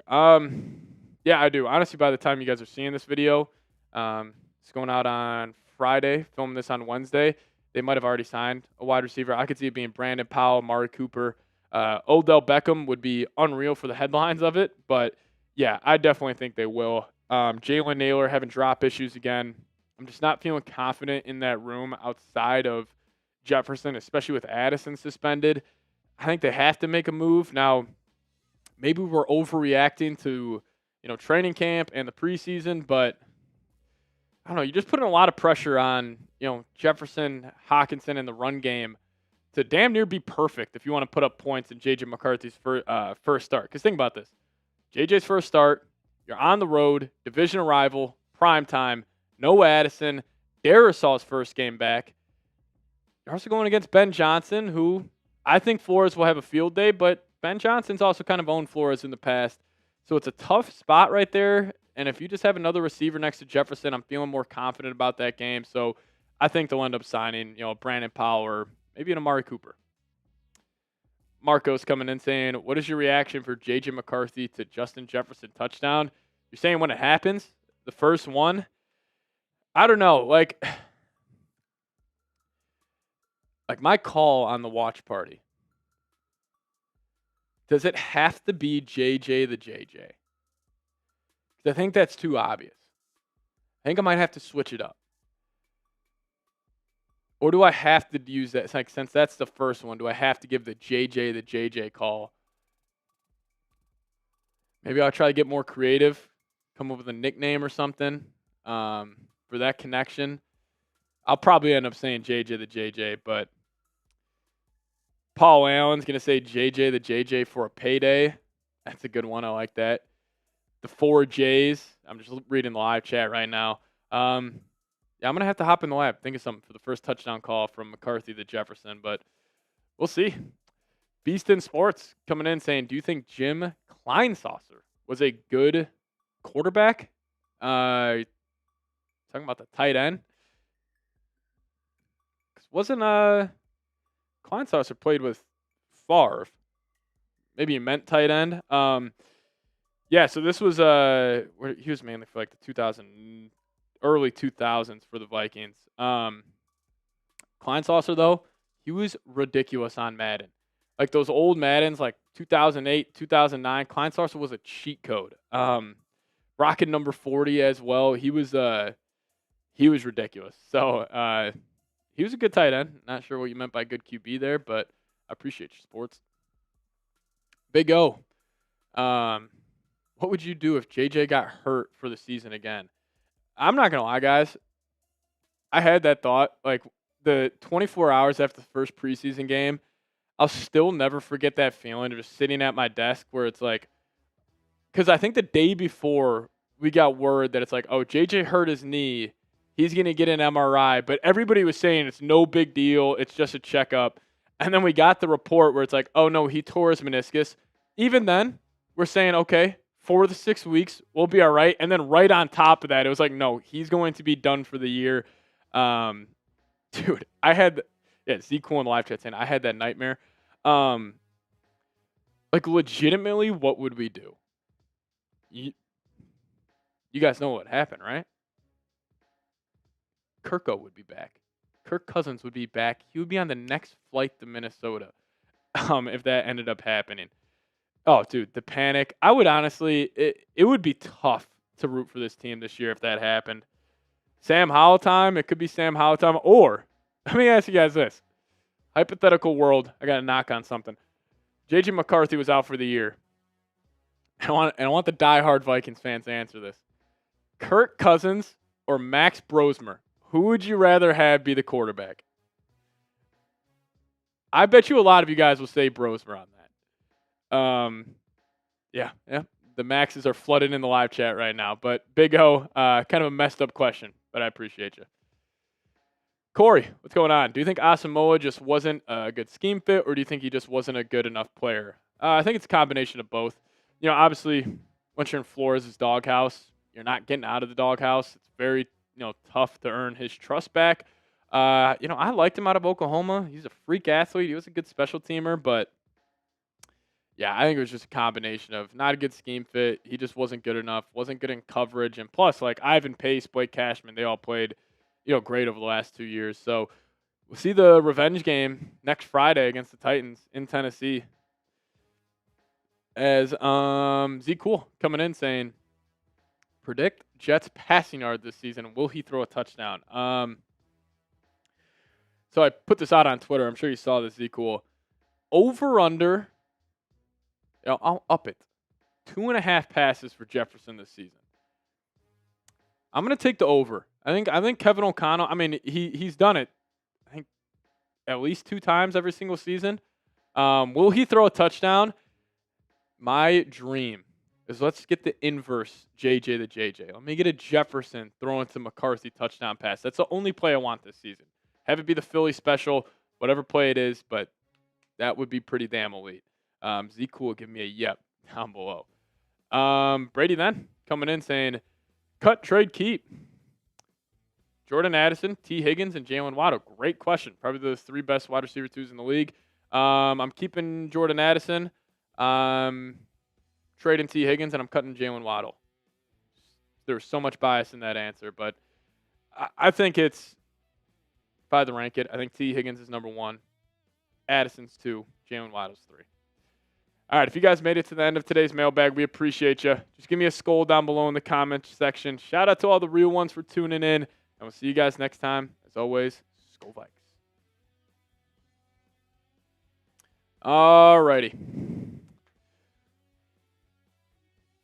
Yeah, I do. Honestly, by the time you guys are seeing this video, it's going out on Friday, filming this on Wednesday. They might have already signed a wide receiver. I could see it being Brandon Powell, Amari Cooper. Odell Beckham would be unreal for the headlines of it, but yeah, I definitely think they will. Jalen Naylor having drop issues again. I'm just not feeling confident in that room outside of Jefferson, especially with Addison suspended. I think they have to make a move. Now, maybe we're overreacting to, training camp and the preseason, but I don't know. You're just putting a lot of pressure on, Jefferson, Hockenson in the run game to damn near be perfect if you want to put up points in J.J. McCarthy's first start. Because think about this. JJ's first start, you're on the road, division rival, prime time, no Addison, Darisaul's first game back. You're also going against Ben Johnson, who I think Flores will have a field day, but Ben Johnson's also kind of owned Flores in the past. So it's a tough spot right there. And if you just have another receiver next to Jefferson, I'm feeling more confident about that game. So I think they'll end up signing, Brandon Powell or maybe an Amari Cooper. Marcos coming in saying, what is your reaction for J.J. McCarthy to Justin Jefferson touchdown? You're saying when it happens, the first one? I don't know. Like my call on the watch party, does it have to be J.J. the J.J.? I think that's too obvious. I think I might have to switch it up. Or do I have to use that? It's like, since that's the first one, do I have to give the JJ call? Maybe I'll try to get more creative, come up with a nickname or something for that connection. I'll probably end up saying JJ the JJ, but Paul Allen's going to say JJ the JJ for a payday. That's a good one. I like that. The 4 J's. I'm just reading the live chat right now. Yeah, I'm going to have to hop in the lab, think of something for the first touchdown call from McCarthy to Jefferson, but we'll see. Beast in Sports coming in saying, do you think Jim Kleinsasser was a good quarterback? Talking about the tight end? Wasn't Kleinsasser played with Favre? Maybe he meant tight end. Yeah, so this was he was mainly for like the early 2000s for the Vikings. Kleinsasser, though, he was ridiculous on Madden. Like those old Maddens, like 2008, 2009, Kleinsasser was a cheat code. Rocking number 40 as well. He was he was ridiculous. So he was a good tight end. Not sure what you meant by good QB there, but I appreciate your sports. Big O. What would you do if JJ got hurt for the season again? I'm not gonna lie, guys. I had that thought like the 24 hours after the first preseason game. I'll still never forget that feeling of just sitting at my desk where it's like, because I think the day before we got word that it's like, oh, JJ hurt his knee. He's going to get an MRI. But everybody was saying it's no big deal. It's just a checkup. And then we got the report where it's like, oh, no, he tore his meniscus. Even then, we're saying, okay, 4 to 6 weeks, we'll be all right. And then right on top of that, it was like, no, he's going to be done for the year. Dude, I had, Z-Cool in the live chat saying I had that nightmare. Like, legitimately, what would we do? You guys know what happened, right? Kirko would be back. Kirk Cousins would be back. He would be on the next flight to Minnesota if that ended up happening. Oh, dude, the panic. I would honestly, it would be tough to root for this team this year if that happened. Sam Howell time, it could be Sam Howell time. Or, let me ask you guys this. Hypothetical world, I got to knock on something. J.J. McCarthy was out for the year. I want the diehard Vikings fans to answer this. Kirk Cousins or Max Brosmer? Who would you rather have be the quarterback? I bet you a lot of you guys will say Brosmer on that. Yeah. The Maxes are flooded in the live chat right now. But Big O, kind of a messed up question, but I appreciate you. Corey, what's going on? Do you think Asamoah just wasn't a good scheme fit, or do you think he just wasn't a good enough player? I think it's a combination of both. You know, obviously, once you're in Flores' doghouse, you're not getting out of the doghouse. It's very, tough to earn his trust back. I liked him out of Oklahoma. He's a freak athlete. He was a good special teamer, but yeah, I think it was just a combination of not a good scheme fit. He just wasn't good enough, wasn't good in coverage. And plus, like Ivan Pace, Blake Cashman, they all played, great over the last 2 years. So we'll see the revenge game next Friday against the Titans in Tennessee. As Z-Cool coming in saying, predict Jets passing yard this season. Will he throw a touchdown? So I put this out on Twitter. I'm sure you saw this, Z-Cool. Over under. I'll up it. 2.5 passes for Jefferson this season. I'm gonna take the over. I think Kevin O'Connell. I mean, he's done it. I think at least 2 times every single season. Will he throw a touchdown? My dream is let's get the inverse JJ to JJ. Let me get a Jefferson throwing to McCarthy touchdown pass. That's the only play I want this season. Have it be the Philly special, whatever play it is, but that would be pretty damn elite. Z-Cool, give me a yep down below. Brady then coming in saying, cut, trade, keep. Jordan Addison, T. Higgins, and Jalen Waddle. Great question. Probably the 3 best wide receiver 2s in the league. I'm keeping Jordan Addison. Trading T. Higgins, and I'm cutting Jalen Waddle. There's so much bias in that answer, but I think it's, if I had to rank it, I think T. Higgins is number 1, Addison's 2, Jalen Waddle's 3. All right, if you guys made it to the end of today's mailbag, we appreciate you. Just give me a SKOL down below in the comment section. Shout out to all the real ones for tuning in, and we'll see you guys next time. As always, SKOL Vikes. All righty.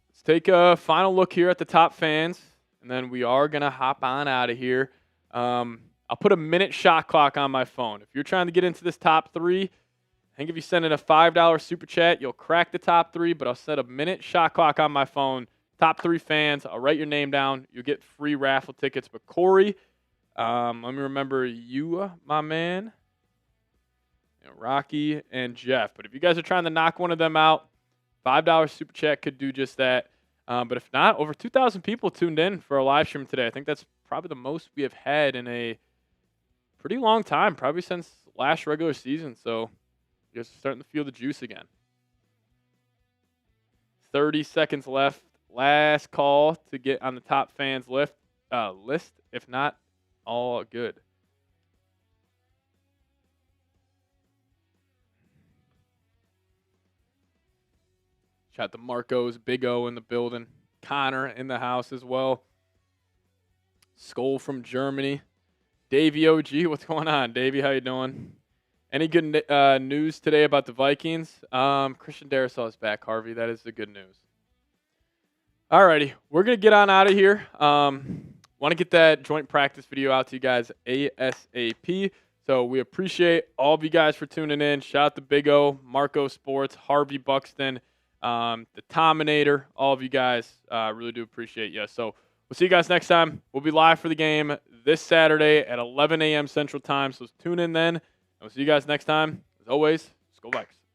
Let's take a final look here at the top fans, and then we are going to hop on out of here. I'll put a minute shot clock on my phone. If you're trying to get into this top 3, I think if you send in a $5 super chat, you'll crack the top 3, but I'll set a minute shot clock on my phone. Top 3 fans, I'll write your name down. You'll get free raffle tickets. But Corey, let me remember you, my man, and Rocky, and Jeff. But if you guys are trying to knock one of them out, $5 super chat could do just that. But if not, over 2,000 people tuned in for a live stream today. I think that's probably the most we have had in a pretty long time, probably since last regular season. So you guys are starting to feel the juice again. 30 seconds left. Last call to get on the top fans list. If not, all good. Shout out to Marcos, Big O in the building. Connor in the house as well. SKOL from Germany. Davey OG, what's going on? Davey, how you doing? Any good news today about the Vikings? Christian Darrisaw is back, Harvey. That is the good news. Alrighty, we're going to get on out of here. Want to get that joint practice video out to you guys ASAP. So we appreciate all of you guys for tuning in. Shout out to Big O, Marco Sports, Harvey Buxton, the Tominator, all of you guys. Really do appreciate you. So we'll see you guys next time. We'll be live for the game this Saturday at 11 a.m. Central Time. So tune in then. And we'll see you guys next time. As always, SKOL Vikes.